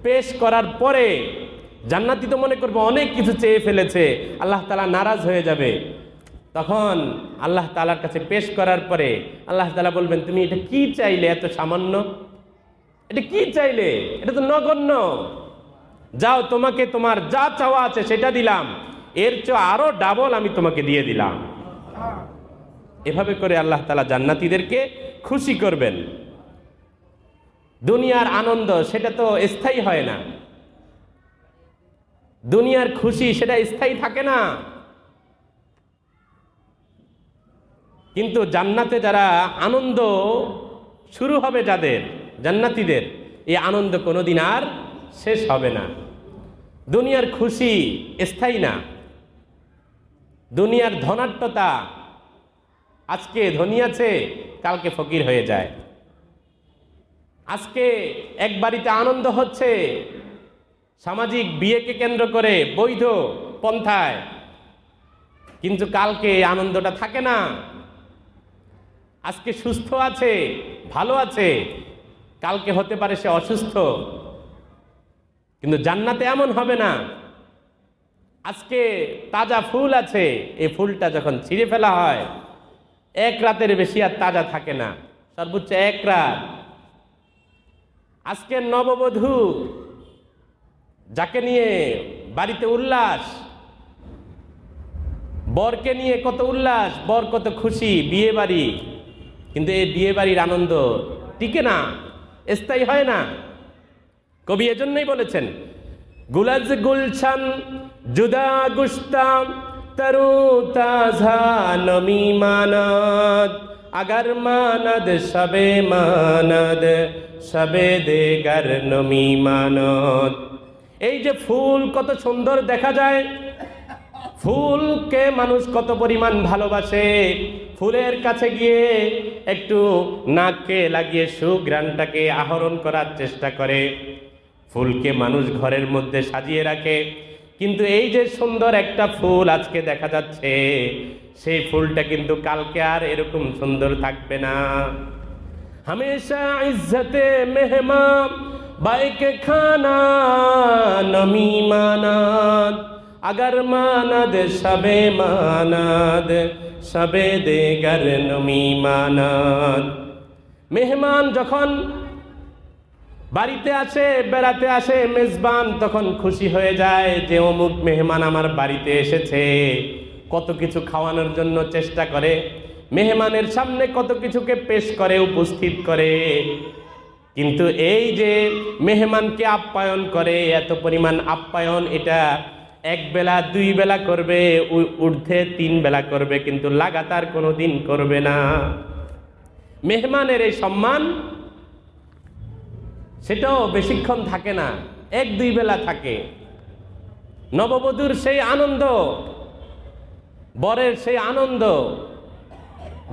পেশ করার পরে জান্নাতি তো মনে করবে অনেক কিছু চেয়ে ফেলেছে, আল্লাহ তাআলা নারাজ হয়ে যাবে। তখন আল্লাহ তাআলার কাছে পেশ করার পরে আল্লাহ তাআলা বলবেন, তুমি এটা কি চাইলে এত সামান্য, এটা কি চাইলে, এটা তো নগণ্য। যাও, তোমাকে তোমার যা চাওয়া আছে সেটা দিলাম, এর চেয়ে আরো ডাবল আমি তোমাকে দিয়ে দিলাম। এভাবে করে আল্লাহ তাআলা জান্নাতীদেরকে খুশি করবেন। দুনিয়ার আনন্দ সেটা তো স্থায়ী হয় না, দুনিয়ার খুশি সেটা স্থায়ী থাকে না। কিন্তু জান্নাতে যারা আনন্দ শুরু হবে, যাদের জান্নাতীদের, এই আনন্দ কোনোদিন আর শেষ হবে না। দুনিয়ার খুশি স্থায়ী না। দুনিয়ার ধনাঢ্যতা, আজকে ধনী আছে কালকে ফকির হয়ে যায়। আজকে এক বাড়িতে আনন্দ হচ্ছে সামাজিক বিয়েকে কেন্দ্র করে বৈধ পন্থায়, কিন্তু কালকে আনন্দটা থাকে না। আজকে সুস্থ আছে, ভালো আছে, কালকে হতে পারে সে অসুস্থ। কিন্তু জান্নাতে এমন হবে না। আজকে তাজা ফুল আছে, এই ফুলটা যখন ছিঁড়ে ফেলা হয় এক রাতের বেশি আর তাজা থাকে না, সর্বোচ্চ এক রাত। আজকের নববধূ যাকে নিয়ে বাড়িতে উল্লাস, বরকে নিয়ে কত উল্লাস, বর কত খুশি, বিয়ে বাড়ি, কিন্তু এই বিয়ে বাড়ির আনন্দ টিকে না, স্থায়ী হয় না। কবি এজন্যই বলেছেন, গুলাজ গুলশান জুদা গুস্তাম তরু তাজা নমি মানাদ, আগার মানাদ সবে মানাদ সবে দেগার নমি মানাদ। এই যে ফুল কত সুন্দর দেখা যায়, ফুলকে মানুষ কত পরিমাণ ভালোবাসে, ফুলের কাছে গিয়ে একটু নাককে লাগিয়ে সুঘ্রাণটাকে আহরণ করার চেষ্টা করে, ফুলকে মানুষ ঘরের মধ্যে সাজিয়ে রাখে। কিন্তু এই যে সুন্দর একটা ফুল আজকে দেখা যাচ্ছে, সেই ফুলটা কিন্তু কালকে আর এরকম সুন্দর থাকবে না। हमेशा इज्जते मेहमान बाइके खाना नमी मानाद, अगर मानद शबे मानाद शबे देगर नमी मानाद। মেহমান যখন বাড়িতে আসে, বেড়াতে আসে মেজবান, তখন খুশি হয়ে যায় যে অমুক মেহমান আমার বাড়িতে এসেছে, কত কিছু খাওয়ানোর জন্য চেষ্টা করে, মেহমানের সামনে কত কিছুকে পেশ করে, উপস্থিত করে। কিন্তু এই যে মেহমানকে আপ্যায়ন করে, এত পরিমাণ আপ্যায়ন, এটা এক বেলা দুই বেলা করবে, ঊর্ধ্বে 3 বেলা করবে, কিন্তু লাগাতার কোনোদিন করবে না। মেহমানের এই সম্মান সেটাও বেশিক্ষণ থাকে না, 1-2 বেলা থাকে। নববধূর সেই আনন্দ, বরের সেই আনন্দ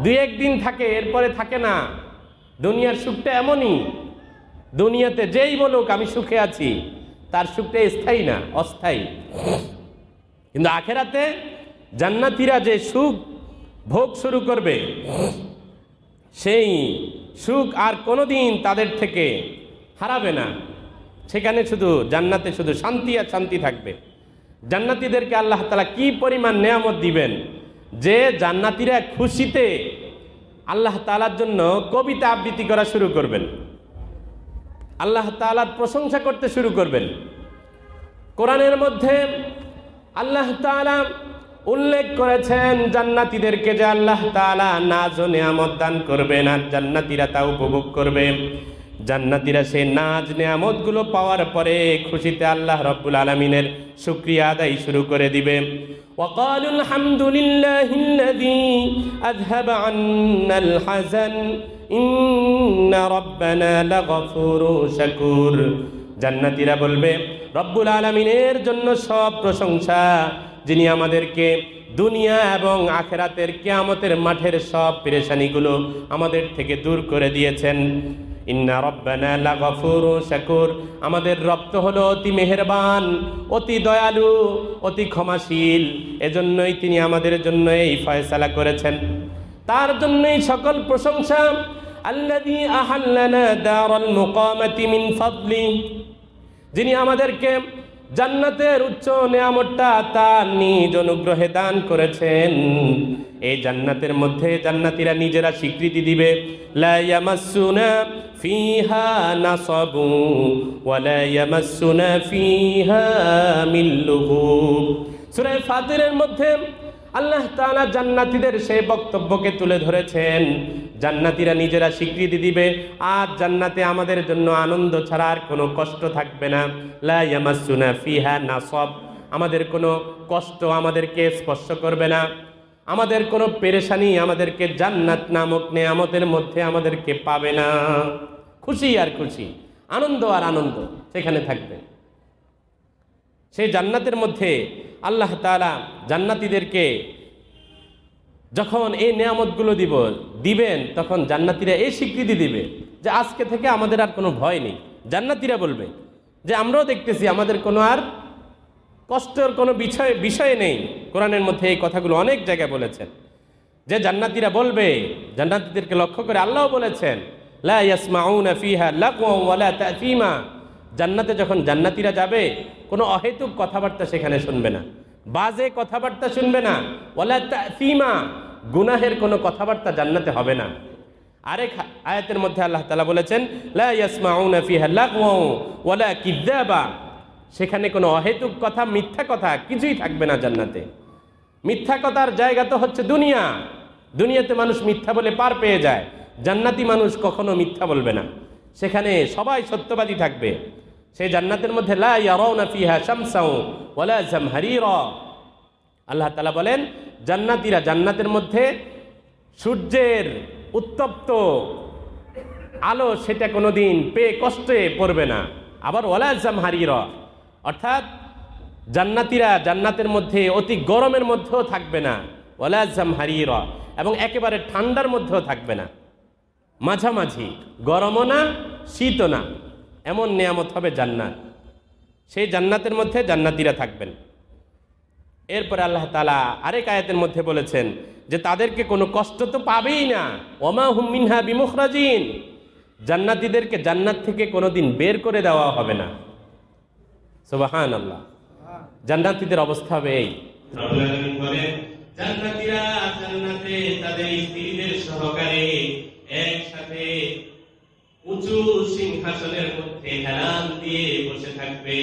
2-1 দিন থাকে, এরপরে থাকে না। দুনিয়ার সুখটা এমনই, দুনিয়াতে যেই বলুক আমি সুখে আছি, তার সুখটা স্থায়ী না, অস্থায়ী। কিন্তু আখেরাতে জান্নাতীরা যে সুখ ভোগ শুরু করবে, সেই সুখ আর কোনোদিন তাদের থেকে হারাবে না। সেখানে শুধু জান্নাতে শুধু শান্তি আর শান্তি থাকবে। জান্নাতীদেরকে আল্লাহ তাআলা কি পরিমাণ নেয়ামত দিবেন, যে জান্নাতীরা খুশিতে আল্লাহ তাআলার জন্য কবিতা আবৃত্তি করা শুরু করবেন, আল্লাহ তাআলার প্রশংসা করতে শুরু করবেন। কোরআনের মধ্যে আল্লাহ তাআলা উল্লেখ করেছেন জান্নাতীদেরকে যে আল্লাহ তাআলা নাজ ও নেয়ামত দান করবেন, আর জান্নাতীরা তা উপভোগ করবে। জান্নাতীরা সেই নাজ নেয়ামতগুলো পাওয়ার পরে খুশিতে আল্লাহ রাব্বুল আলামিনের শুকরিয়া আদায় শুরু করে দিবে। ওয়াকালু আলহামদুলিল্লাহিল্লাযী আযহাবা আন্নাল হাযান ইন্না রাব্বানা লাগফুরুন শাকুর। জান্নাতীরা বলবে, রব্বুল আলামিনের জন্য সব প্রশংসা, যিনি আমাদেরকে দুনিয়া এবং আখিরাতের কিয়ামতের মাঠের সব পেরেশানিগুলো আমাদের থেকে দূর করে দিয়েছেন। ইন্না রাব্বানা লাগফুরুন শাকুর, আমাদের রব তো হলো অতি মেহেরবান, অতি দয়ালু, অতি ক্ষমাশীল। এজন্যই তিনি আমাদের জন্য এই ফয়সালা করেছেন, তার জন্যই সকল প্রশংসা। আল্লাযী আহাল্লানা দারাল মুকামাতি মিন ফাদলি, যিনি আমাদেরকে জান্নাতের উচ্চ নেয়ামতটা তার নিজ অনুগ্রহে দান করেছেন। এই জান্নাতের মধ্যে জান্নাতীরা নিজেরা স্বীকৃতি দিবে, লা ইয়ামাসসুনা ফিহা নাসাবু ওয়া লা ইয়ামাসসুনা ফিহা মিন লুগুব। সূরা ফাতিরের মধ্যে আল্লাহ তাআলা জান্নাতীদের সেই বক্তব্যকে তুলে ধরেছেন। জান্নাতীরা নিজেরা স্বীকৃতি দিবে, আর জান্নাতে আমাদের জন্য আনন্দ ছাড়া আর কোনো কষ্ট থাকবে না। লা ইয়ামাসসুনা ফিহা নাসাব, আমাদের কোনো কষ্ট আমাদেরকে স্পর্শ করবে না, আমাদের কোনো পেরেশানি আমাদেরকে জান্নাত নামক নেয়ামতের মধ্যে আমাদেরকে পাবে না। খুশি আর খুশি, আনন্দ আর আনন্দ সেখানে থাকবে। সেই জান্নাতের মধ্যে আল্লাহ তাআলা জান্নাতীদেরকে যখন এই নেয়ামতগুলো দিবেন, তখন জান্নাতীরা এই স্বীকৃতি দিবে যে আজকে থেকে আমাদের আর কোনো ভয় নেই। জান্নাতীরা বলবে যে আমরাও দেখতেছি আমাদের কোনো আর কষ্টের কোনো বিষয় নেই। কোরআনের মধ্যে এই কথাগুলো অনেক জায়গায় বলেছেন যে জান্নাতীরা বলবে, জান্নাতীদেরকে লক্ষ্য করে আল্লাহ বলেছেন, লা ইয়াসমাউনা ফিহা লাগওয়া ওয়ালা তা'সীমা। জান্নাতে যখন জান্নাতীরা যাবে, কোনো অহেতুক কথাবার্তা সেখানে শুনবে না, বাজে কথাবার্তা শুনবে না, ওয়ালা তা'সীমা, গুনাহের কোনো কথাবার্তা জান্নাতে হবে না। আরেক আয়াতের মধ্যে আল্লাহ তাআলা বলেছেন, লা ইয়াসমাউনা ফিহা লাগওয়া ওয়ালা কিযাবা, সেখানে কোনো অহেতুক কথা, মিথ্যা কথা কিছুই থাকবে না জান্নাতে। মিথ্যা কথার জায়গা তো হচ্ছে দুনিয়া, দুনিয়াতে মানুষ মিথ্যা বলে পার পেয়ে যায়। জান্নাতি মানুষ কখনো মিথ্যা বলবে না, সেখানে সবাই সত্যবাদী থাকবে। সেই জান্নাতের মধ্যে লা ইয়ারাউনা ফিহা শামসাও ওয়ালা জামহারিরা। আল্লাহ তাআলা বলেন জান্নাতীরা জান্নাতের মধ্যে সূর্যের উত্তপ্ত আলো সেটা কোনোদিন পেয়ে কষ্টে পড়বে না। আবার ওয়ালা জামহারিরা, অর্থাৎ জান্নাতীরা জান্নাতের মধ্যে অতি গরমের মধ্যেও থাকবে না, ওয়ালা জামহারিরা, এবং একেবারে ঠান্ডার মধ্যেও থাকবে না, মাঝামাঝি, গরমও না শীতও না, এমন নেয়ামত হবে জান্নাত। সেই জান্নাতের মধ্যে জান্নাতীরা থাকবেন। এরপরে আল্লাহ তাআলা আরেক আয়াতের মধ্যে বলেছেন যে তাদেরকে কোনো কষ্ট তো পাবেই না, ওমা হুম মিনহা বিমুখরাজিন, জান্নাতীদেরকে জান্নাত থেকে কোনোদিন বের করে দেওয়া হবে না। সুবহানাল্লাহ, জান্নাতীদের অবস্থা হবে এই। রব্বুল আলামিন বলেন জান্নাতীরা জান্নাতে তাদের স্ত্রীদের সহকারে একসাথে উঁচু সিংহাসনের মধ্যে হেলান দিয়ে বসে থাকবে।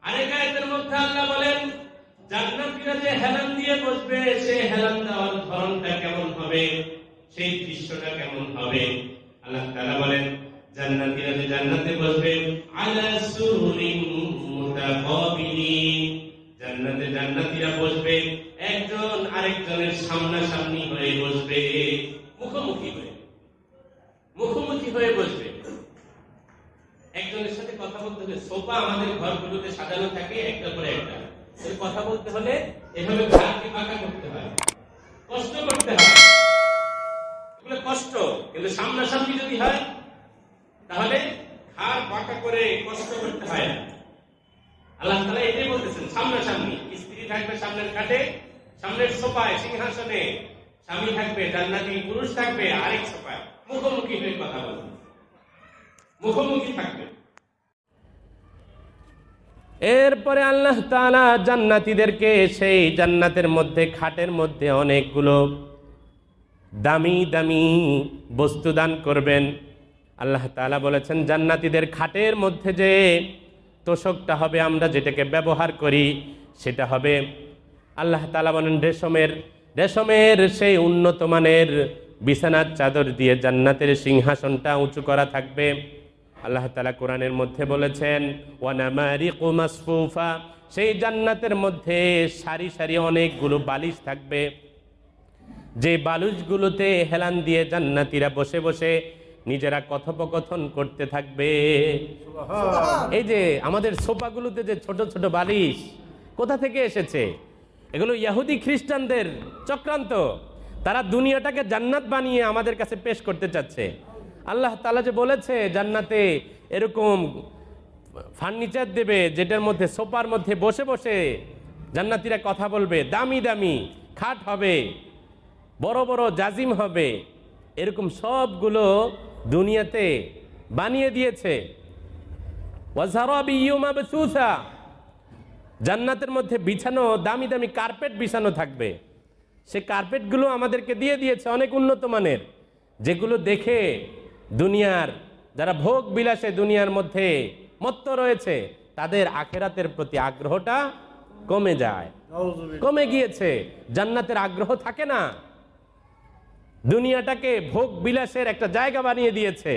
আরেক আয়াতের মধ্যে আল্লাহ বলেন জান্নাতীরা যে হেলান দিয়ে বসবে, সেই হেলান দেওয়ার ধরনটা কেমন হবে, সেই দৃশ্যটা কেমন হবে। আল্লাহ তাআলা বলেন জান্নাতীরা যে জান্নাতে বসবে, আলা সুরুরিন মুতাকাবিলিন, জান্নাতে জান্নাতীরা বসবে একজন আরেকজনের সামনাসামনি হয়ে বসবে, মুখোমুখি হয়ে বসবে। একজনের সাথে কথা বলতে হলে, সোফা আমাদের ঘরগুলোতে সাজানো থাকে একটা পরে একটা, কথা বলতে হলে এভাবে ঘাড়কে পাকা করতে হয়, কষ্ট করতে হয়, এগুলো কষ্ট। কিন্তু সামনাসামনি যদি হয় তাহলে ঘাড় পাকা করে কষ্ট করতে হয় না। আল্লাহ তাআলা এটাই বলতেছেন, সামনাসামনি, স্ত্রী থাকবে সামনের খাটে, সামনের সোফায় সিংহাসনে, স্বামী থাকবে, জান্নাতি পুরুষ থাকবে আরেক সোফায়, মুখোমুখি হয়ে কথা বলবে, মুখোমুখি থাকবে। এরপরে আল্লাহ তাআলা জান্নাতীদেরকে সেই জান্নাতের মধ্যে খাটের মধ্যে অনেকগুলো দামি দামি বস্তু দান করবেন। আল্লাহ তাআলা বলেছেন জান্নাতীদের খাটের মধ্যে যে তোশকটা হবে, আমরা যেটাকে ব্যবহার করি, সেটা হবে, আল্লাহ তাআলা বলেন রেশমের সেই উন্নত মানের বিছানার চাদর দিয়ে জান্নাতের সিংহাসনটা উঁচু করা থাকবে। আল্লাহ তাআলা কোরআনের মধ্যে বলেছেন ওয়া নামারিকু মাসফুফা, সেই জান্নাতের মধ্যে সারি সারি অনেকগুলো বালিশ থাকবে, যে বালিশগুলোতে হেলান দিয়ে জান্নাতীরা বসে বসে নিজেরা কথোপকথন করতে থাকবে। এই যে আমাদের সোফাগুলোতে যে ছোট ছোট বালিশ কোথা থেকে এসেছে? এগুলো ইহুদি খ্রিস্টানদের চক্রান্ত। তারা দুনিয়াটাকে জান্নাত বানিয়ে আমাদের কাছে পেশ করতে চাচ্ছে। আল্লাহ তাআলা যে বলেছে জান্নাতে এরকম ফার্নিচার দেবে, যেটার মধ্যে সোফার মধ্যে বসে বসে জান্নাতীরা কথা বলবে, দামি দামি খাট হবে, বড় বড় জাজিম হবে, এরকম সবগুলো দুনিয়াতে বানিয়ে দিয়েছে। ওয়া যারাবিয়্যু মাবসুসা, জান্নাতের মধ্যে বিছানো দামি দামি কার্পেট বিছানো থাকবে। সে কার্পেটগুলো আমাদেরকে দিয়ে দিয়েছে অনেক উন্নত মানের, যেগুলো দেখে দুনিয়ার যারা ভোগ বিলাসে দুনিয়ার মধ্যে মত্ত রয়েছে তাদের আখিরাতের প্রতি আগ্রহটা কমে যায়, কমে গিয়েছে। জান্নাতের আগ্রহ থাকে না, দুনিয়াটাকে ভোগ বিলাসের একটা জায়গা বানিয়ে দিয়েছে।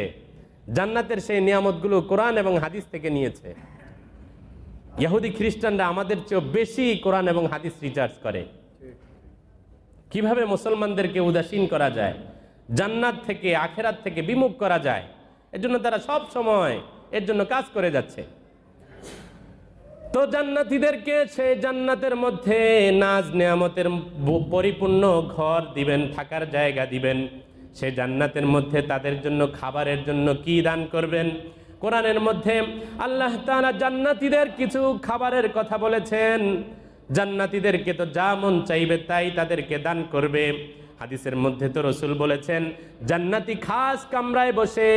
জান্নাতের সেই নিয়ামতগুলো কোরআন এবং হাদিস থেকে নিয়েছে। ইহুদি খ্রিস্টানরা আমাদের চেয়ে বেশি কোরআন এবং হাদিস রিসার্চ করে, কিভাবে মুসলমানদেরকে উদাসীন করা যায়, জান্নাত থেকে আখেরাত থেকে বিমুখ করা যায়। এর জন্য তারা সব সময় এর জন্য কাজ করে যাচ্ছে। তো জান্নাতীদেরকে সেই জান্নাতের মধ্যে নাজ নেয়ামতের পরিপূর্ণ ঘর দিবেন, থাকার জায়গা দিবেন। সেই জান্নাতের মধ্যে তাদের জন্য খাবারের জন্য কি দান করবেন? কোরআনের মধ্যে আল্লাহ তাআলা জান্নাতীদের কিছু খাবারের কথা বলেছেন। জান্নাতীদেরকে তো যা মন চাইবে তাই তাদেরকে দান করবে। হাদিসের মধ্যে তো রাসূল বলেছেন, জান্নাতি খাস কামরায় বসে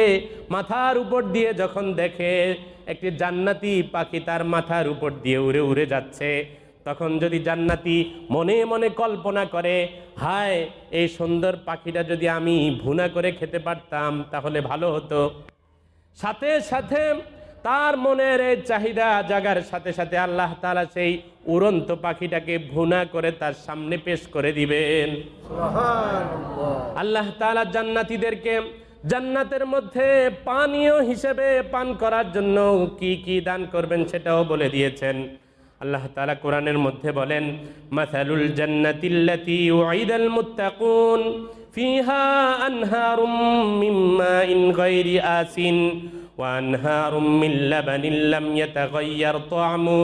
মাথার উপর দিয়ে যখন দেখে একটি জান্নাতি পাখি তার মাথার উপর দিয়ে উড়ে উড়ে যাচ্ছে, তখন যদি জান্নাতি মনে মনে কল্পনা করে, হায় এই সুন্দর পাখিটা যদি আমি ভুনা করে খেতে পারতাম তাহলে ভালো হতো, সাথে সাথে তার মনের এই চাহিদা জাগার সাথে সাথে আল্লাহ তাআলা সেই উড়ন্ত পাখিটাকে ভুনা করে তার সামনে পেশ করে দিবেন। সুবহানাল্লাহ। আল্লাহ তাআলা জান্নাতীদেরকে জান্নাতের মধ্যে পানীয় হিসেবে পান করার জন্য কি কি দান করবেন সেটাও বলে দিয়েছেন। আল্লাহ তাআলা কোরআনের মধ্যে বলেন, মাসালুল জান্নাতিল্লাতী উইদাল মুত্তাকুন ফিহা আনহারুম মিন মাইন গায়রি আসিন ওয়া আনহারুম মিন লাবানিন লাম ইয়াতাগায়্যার তা'মু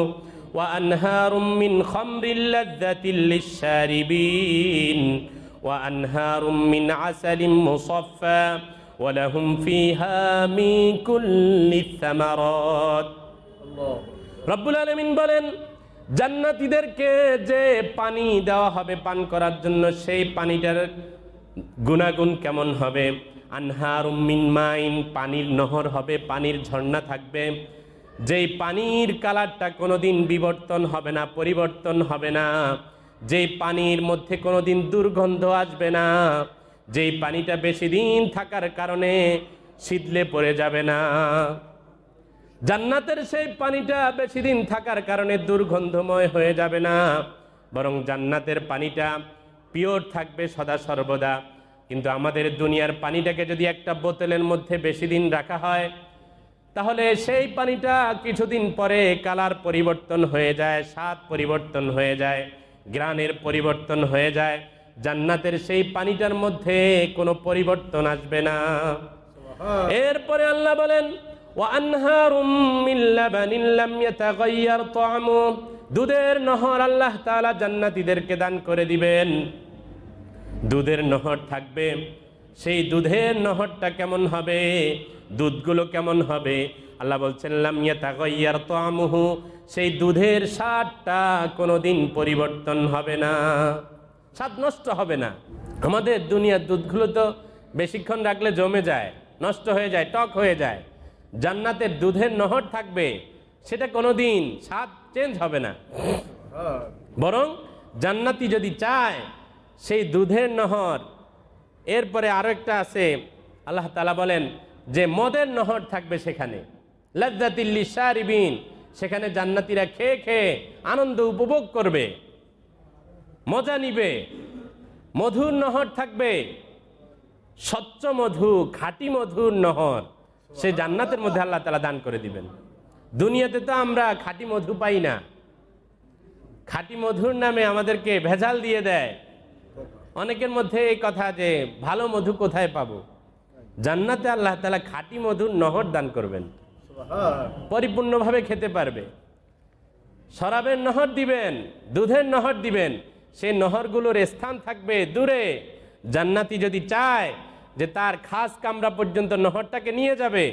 ওয়া আনহারুম মিন খামরিল লাযযাতিল লিশ-শারিবিন ওয়া আনহারুম মিন আসালিন মুসাফফা ওয়া লাহুম ফিহা মিন কুল্লিস সামারাত। আল্লাহ রব্বুল আলামিন বলেন, জান্নাতীদেরকে যে পানি দেওয়া হবে পান করার জন্য, সেই পানিটার গুণাগুণ কেমন হবে? আনহারুম মিন মাইন, পানির নহর হবে, পানির ঝর্ণা থাকবে, যেই পানির কালারটা কোনোদিন বিবর্তন হবে না, পরিবর্তন হবে না, যেই পানির মধ্যে কোনোদিন দুর্গন্ধ আসবে না, যেই পানিটা বেশি দিন থাকার কারণে শীতলে পড়ে যাবে না। জান্নাতের সেই পানিটা বেশি দিন থাকার কারণে দুর্গন্ধময় হয়ে যাবে না, বরং জান্নাতের পানিটা পিওর থাকবে সদা সর্বদা। কিন্তু আমাদের দুনিয়ার পানিটাকে যদি একটা বোতলের মধ্যে বেশি দিন রাখা হয়, তাহলে সেই পানিটা কিছুদিন পরে কালার পরিবর্তন হয়ে যায়, স্বাদ পরিবর্তন হয়ে যায়, ঘ্রাণের পরিবর্তন হয়ে যায়। জান্নাতের সেই পানিটার মধ্যে কোনো পরিবর্তন আসবে না। এরপরে আল্লাহ বলেন, ওয়ানহারুম মিন লাবানিন লাম ইয়াতাগায়্যার তা'মু, দুধের নহর আল্লাহ তাআলা জান্নাতীদেরকে দান করে দিবেন। দুধের নহর থাকবে, সেই দুধের নহরটা কেমন হবে, দুধগুলো কেমন হবে? আল্লাহ বলছেন, লাম ইয়াতাগায়্যার তা'মুহু, সেই দুধের স্বাদটা কোনোদিন পরিবর্তন হবে না, স্বাদ নষ্ট হবে না। আমাদের দুনিয়ার দুধগুলো তো বেশিক্ষণ রাখলে জমে যায়, নষ্ট হয়ে যায়, টক হয়ে যায়। জান্নাতের দুধের নহর থাকবে, সেটা কোনোদিন স্বাদ চেঞ্জ হবে না, বরং জান্নাতি যদি চায় সেই দুধের নহর। এরপরে আরো একটা আছে, আল্লাহ তাআলা বলেন যে মদের নহর থাকবে সেখানে, লাযযাতিল লিশ-শারিবিন, সেখানে জান্নাতীরা খেয়ে খেয়ে আনন্দ উপভোগ করবে, মজা নিবে। মধুর নহর থাকবে, স্বচ্ছ মধু, খাঁটি মধুর নহর, সে জান্নাতের মধ্যে আল্লাহ তাআলা দান করে দিবেন। দুনিয়াতে তো আমরা খাঁটি মধু পাই না, খাঁটি মধুর নামে আমাদেরকে ভেজাল দিয়ে দেয়। অনেকের মধ্যে এই কথা যে ভালো মধু কোথায় পাবো? জান্নাতে আল্লাহ তাআলা খাঁটি মধুর নহর দান করবেন, পরিপূর্ণভাবে খেতে পারবে। শরাবের নহর দিবেন, দুধের নহর দিবেন, সেই নহরগুলোর স্থান থাকবে দূরে। জান্নাতি যদি চায় যে তার খাস কামরা পর্যন্ত নহরটাকে নিয়ে যাবে,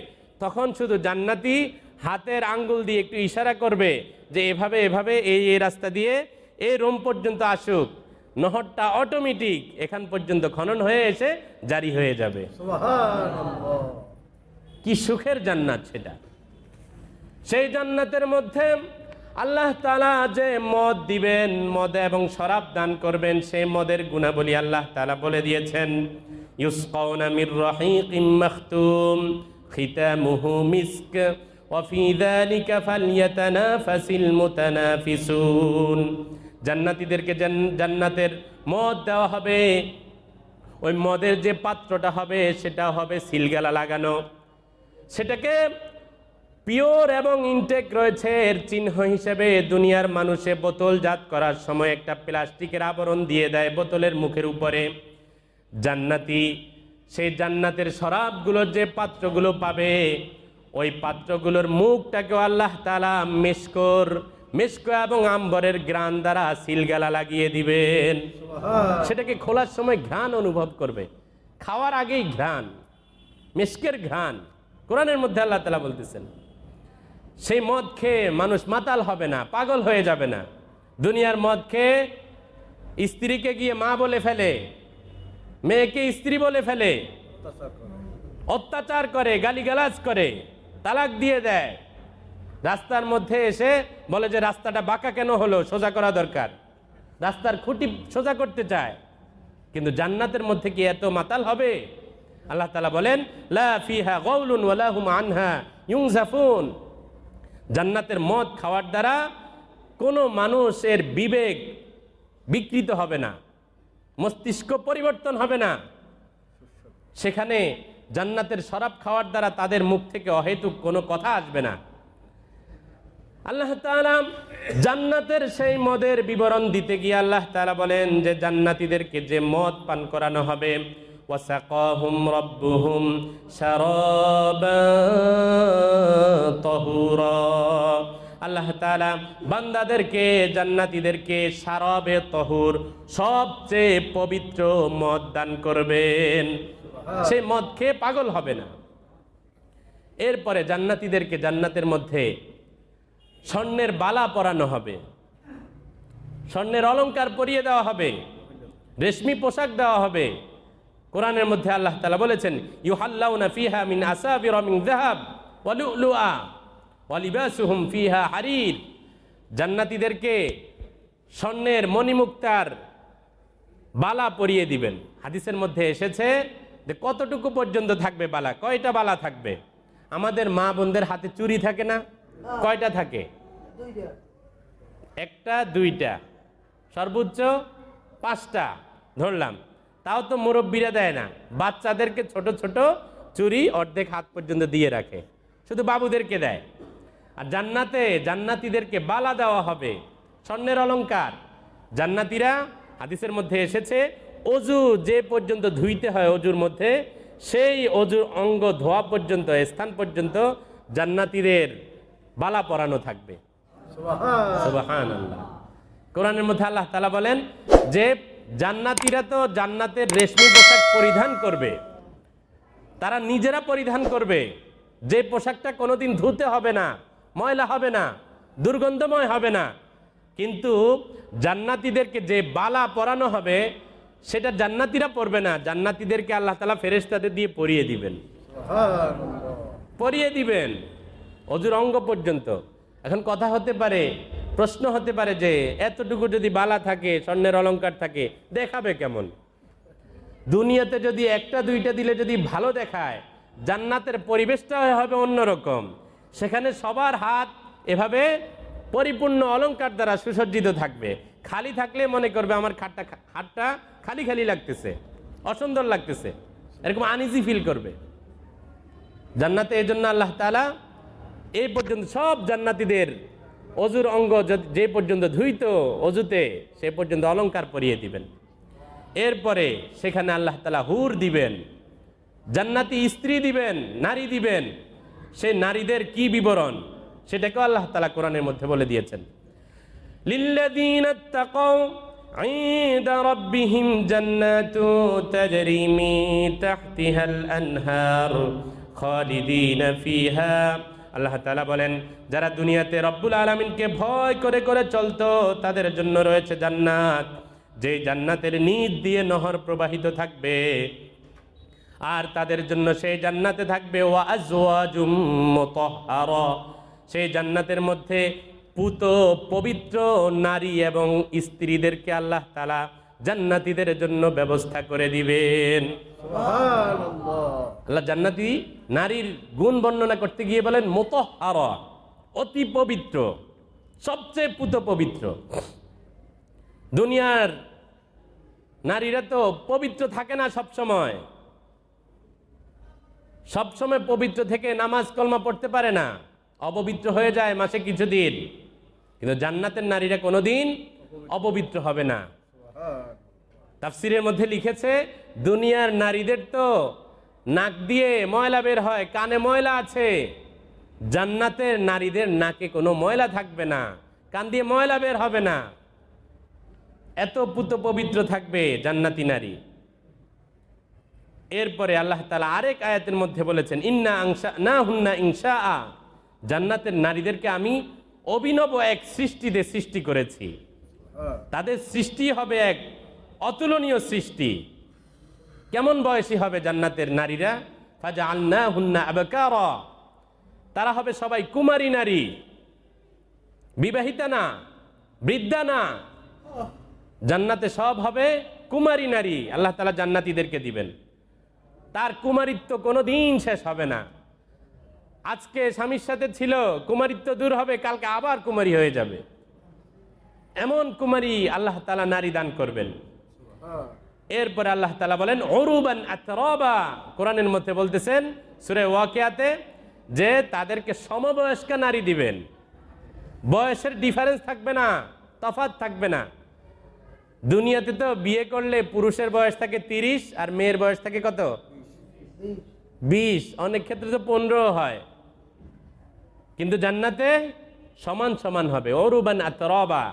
তখন শুধু জান্নাতি হাতের আঙ্গুল দিয়ে একটু ইশারা করবে যে এভাবে এভাবে এই রাস্তা দিয়ে এই রুম পর্যন্ত আসুক, নহরটা অটোমেটিক এখান পর্যন্ত খনন হয়ে এসে জারি হয়ে যাবে। সুবহানাল্লাহ, কি সুখের জান্নাত সেটা! সেই জান্নাতের মধ্যে আল্লাহ তাআলা যে মদ দিবেন, মদ এবং শরাব দান করবেন, সেই মদের গুণাবলী আল্লাহ তাআলা বলে দিয়েছেন। ইউসকাউনা মির রাহিকিম মাখতুম খিতামুহু মিসক ওয়া ফি যালিকা ফালইয়াতানাফাসিল মুতানাফিসুন। জান্নাতীদেরকে জান্নাতের মদ দেওয়া হবে। ওই মদের যে পাত্রটা হবে সেটা হবে সিলগালা লাগানো। সেটাকে পিওর এবং ইনটেক রয়েছে এর চিহ্ন হিসেবে দুনিয়ার মানুষে বোতলজাত করার সময় একটা প্লাস্টিকের আবরণ দিয়ে দেয় বোতলের মুখের উপরে। জান্নাতি সেই জান্নাতের শরাবগুলোর যে পাত্রগুলো পাবে, ওই পাত্রগুলোর মুখটাকেও আল্লাহ তাআলা মেশক এবং আম্বরের ঘ্রাণ দ্বারা সিলগালা লাগিয়ে দিবেন। সেটাকে খোলার সময় ঘ্রাণ অনুভব করবে, খাওয়ার আগেই ঘ্রাণ, মেশকের ঘ্রাণ। কোরআনের মধ্যে আল্লাহ তাআলা বলতেছেন সেই মদ খেয়ে মানুষ মাতাল হবে না, পাগল হয়ে যাবে না। দুনিয়ার মদ খেয়ে স্ত্রীকে গিয়ে মা বলে ফেলে, মেয়েকে স্ত্রী বলে ফেলে, অত্যাচার করে, গালিগালাজ করে, তালাক দিয়ে দেয়। রাস্তার মধ্যে এসে বলে যে রাস্তাটা বাঁকা কেন হলো, সোজা করা দরকার। রাস্তার খুঁটি সোজা করতে চায়। কিন্তু জান্নাতের মধ্যে কি এত মাতাল হবে? আল্লাহ তাআলা বলেন লা ফিহা গাউলুন ওয়া লা হুম আনহা ইউনজাফুন। জান্নাতের মদ খাওয়ার দ্বারা কোনো মানুষের বিবেক বিকৃত হবে না, মস্তিষ্ক পরিবর্তন হবে না। সেখানে জান্নাতের শরাব খাওয়ার দ্বারা তাদের মুখ থেকে অহেতুক কোনো কথা আসবে না। আল্লাহ তাআলা জান্নাতের সেই মদের বিবরণ দিতে গিয়ে আল্লাহ তাআলা বলেন যে জান্নাতীদেরকে যে মদ পান করানো হবে, ওয়াসাকাহুম রাব্বুহুম শারাবান তাহুরা। আল্লাহ তাআলা বান্দাদেরকে, জান্নাতীদেরকে শারাবে তাহুর, সবচেয়ে পবিত্র মদ দান করবেন। সেই মদ খেয়ে পাগল হবে না। এরপরে জান্নাতীদেরকে জান্নাতের মধ্যে স্বর্ণের বালা পরানো হবে, স্বর্ণের অলংকার পরিয়ে দেওয়া হবে, রেশমি পোশাক দেওয়া হবে। কোরআনের মধ্যে আল্লাহ তাআলা বলেছেন ইউহাল্লাউনা ফিহা মিন আসাবির মিন যাহাব ওয়া লুলুআ ওয়া লিবাসুহুম ফিহা হারির। জান্নাতীদেরকে স্বর্ণের মণিমুক্তার বালা পরিয়ে দিবেন। হাদিসের মধ্যে এসেছে যে কতটুকু পর্যন্ত থাকবে বালা, কয়টা বালা থাকবে? আমাদের মা বোনদের হাতে চুড়ি থাকে না, কয়টা থাকে? একটা, দুইটা, সর্বোচ্চ 5টা ধরলাম। তাও তো মুরব্বীরা দেয় না, বাচ্চাদেরকে ছোট ছোট চুড়ি অর্ধেক হাত পর্যন্ত দিয়ে রাখে, শুধু বাবুদেরকে দেয়। আর জান্নাতে জান্নাতীদেরকে বালা দেওয়া হবে, স্বর্ণের অলংকার। জান্নাতীরা, হাদিসের মধ্যে এসেছে, অজু যে পর্যন্ত ধুইতে হয় অজুর মধ্যে, সেই অজুর অঙ্গ ধোয়া পর্যন্ত, স্থান পর্যন্ত জান্নাতীদের বালা পরানো থাকবে। সুবহানাল্লাহ। কোরআনের মধ্যে আল্লাহ তাআলা বলেন যে জান্নাতীরা তো জান্নাতের রেশমি পোশাক পরিধান করবে, তারা নিজেরা পরিধান করবে। যে পোশাকটা কোনোদিন ধুতে হবে না, ময়লা হবে না, দুর্গন্ধময় হবে না। কিন্তু জান্নাতীদেরকে যে বালা পরানো হবে সেটা জান্নাতীরা পরবে না, জান্নাতীদেরকে আল্লাহ তাআলা ফেরেশতাদের দিয়ে পরিয়ে দিবেন, পরিয়ে দিবেন অজুর অঙ্গ পর্যন্ত। এখন কথা হতে পারে, প্রশ্ন হতে পারে যে এতটুকু যদি বালা থাকে, স্বর্ণের অলংকার থাকে, দেখাবে কেমন? দুনিয়াতে যদি একটা দুইটা দিলে যদি ভালো দেখায়, জান্নাতের পরিবেশটা হবে অন্যরকম। সেখানে সবার হাত এভাবে পরিপূর্ণ অলংকার দ্বারা সুসজ্জিত থাকবে। খালি থাকলে মনে করবে আমার হাতটা খালি খালি লাগতেছে, অসুন্দর লাগতেছে, এরকম আনইজি ফিল করবে। জান্নাতে এই জন্য আল্লাহ তাআলা এই পর্যন্ত সব জান্নাতীদের অজুর অঙ্গ যে পর্যন্ত ধুইত অজুতে, সে পর্যন্ত অলংকার পরিয়ে দিবেন। এরপরে সেখানে আল্লাহ তাআলা হুর দিবেন, জান্নাতি স্ত্রী দিবেন, নারী দিবেন। সেই নারীদের কি বিবরণ সেটাকেও আল্লাহ তাআলা কোরআনের মধ্যে বলে দিয়েছেন। লিল্লাযীনা তাকাউ ইনদা রাব্বিহিম জান্নাতু তাজরি মিন তাহতিহাল আনহার খালিদিনা ফিহা। আল্লাহ তাআলা বলেন যারা দুনিয়াতে রব্বুল আলামিনকে ভয় করে করে চলতো, তাদের জন্য রয়েছে জান্নাত, যে জান্নাতের নিচ দিয়ে নহর প্রবাহিত থাকবে। আর তাদের জন্য সেই জান্নাতে থাকবে ওয়া আজওয়াজুম মুতাহহারা, সেই জান্নাতের মধ্যে পুত পবিত্র নারী এবং স্ত্রীদেরকে আল্লাহ তাআলা জান্নাতীদের জন্য ব্যবস্থা করে দিবেন। আল্লাহ জান্নাতি নারীর গুণ বর্ণনা করতে গিয়ে বলেন মুতাহহারা, অতি পবিত্র, সবচেয়ে পুত পবিত্র। দুনিয়ার নারীরা তো পবিত্র থাকে না সবসময়, সবসময় পবিত্র থেকে নামাজ কলমা পড়তে পারে না, অপবিত্র হয়ে যায় মাসে কিছুদিন। কিন্তু জান্নাতের নারীরা কোনোদিন অপবিত্র হবে না। তাফসিরের মধ্যে লিখেছে দুনিয়ার নারীদের তো নাক দিয়ে ময়লা বের হয়, কানে ময়লা আছে, জান্নাতের নারীদের নাকে কোনো ময়লা থাকবে না, কান দিয়ে ময়লা বের হবে না, এত পুত পবিত্র থাকবে জান্নাতি নারী। এরপরে আল্লাহ তাআলা আরেক আয়াতের মধ্যে বলেছেন ইন্না আনশানাহুন্না ইনশাআ, জান্নাতের নারীদেরকে আমি অভিনব এক সৃষ্টিতে সৃষ্টি করেছি। তাদের সৃষ্টি হবে এক অতুলনীয় সৃষ্টি। কেমন বয়সী হবে জান্নাতের নারীরা? ফাজআলনাহুন্না আবকারা, তারা হবে সবাই কুমারী নারী, বিবাহিতা না, বৃদ্ধা না, জান্নাতে সব হবে কুমারী নারী। আল্লাহ তাআলা জান্নাতীদেরকে দিবেন, তার কুমারিত্ব কোনোদিন শেষ হবে না। আজকে স্বামীর সাথে ছিল, কুমারিত্ব দূর হবে, কালকে আবার কুমারী হয়ে যাবে, এমন কুমারী আল্লাহ তাআলা নারী দান করবেন। এরপরে আল্লাহ তাআলা বলেন উরুবান আতরাবা, কোরআনের মধ্যে বলতেছেন সূরা ওয়াকিয়াতে যে তাদেরকে সমবয়স্কা নারী দিবেন, বয়সের ডিফারেন্স থাকবে না, তফাৎ থাকবে না। দুনিয়াতে তো বিয়ে করলে পুরুষের বয়স থাকে 30 আর মেয়ের বয়স থাকে কত? 20, অনেক ক্ষেত্রে তো 15 হয়। কিন্তু জান্নাতে সমান সমান হবে, উরুবান আতরাবা,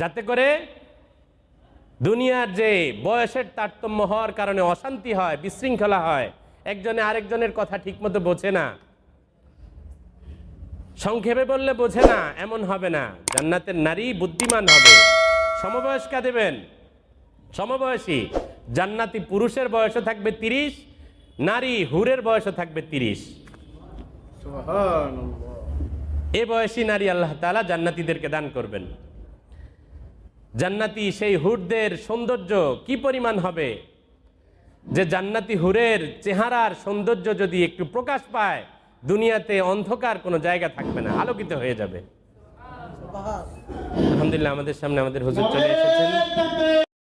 যাতে করে দুনিয়ার যে বয়সের তারতম্য হওয়ার কারণে অশান্তি হয়, বিশৃঙ্খলা হয়, একজনে আরেকজনের কথা ঠিকমতো বোঝে না, সংক্ষেপে বললে বোঝে না, এমন হবে না। জান্নাতের নারী বুদ্ধিমান হবে। সমবয়স্কা দেবেন, সমবয়সী। জান্নাতি পুরুষের বয়সও থাকবে 30, নারী হুরের বয়সও থাকবে 30। এ বয়সী নারী আল্লাহ তাআলা জান্নাতীদেরকে দান করবেন। জান্নাতি সেই হুরদের সৌন্দর্য কি পরিমাণ হবে যে জান্নাতি হুরের চেহারার সৌন্দর্য যদি একটু প্রকাশ পায়, দুনিয়াতে অন্ধকার কোনো জায়গা থাকবে না, আলোকিত হয়ে যাবে। আলহামদুলিল্লাহ, আমাদের সামনে আমাদের হুজুর চলে এসেছেন।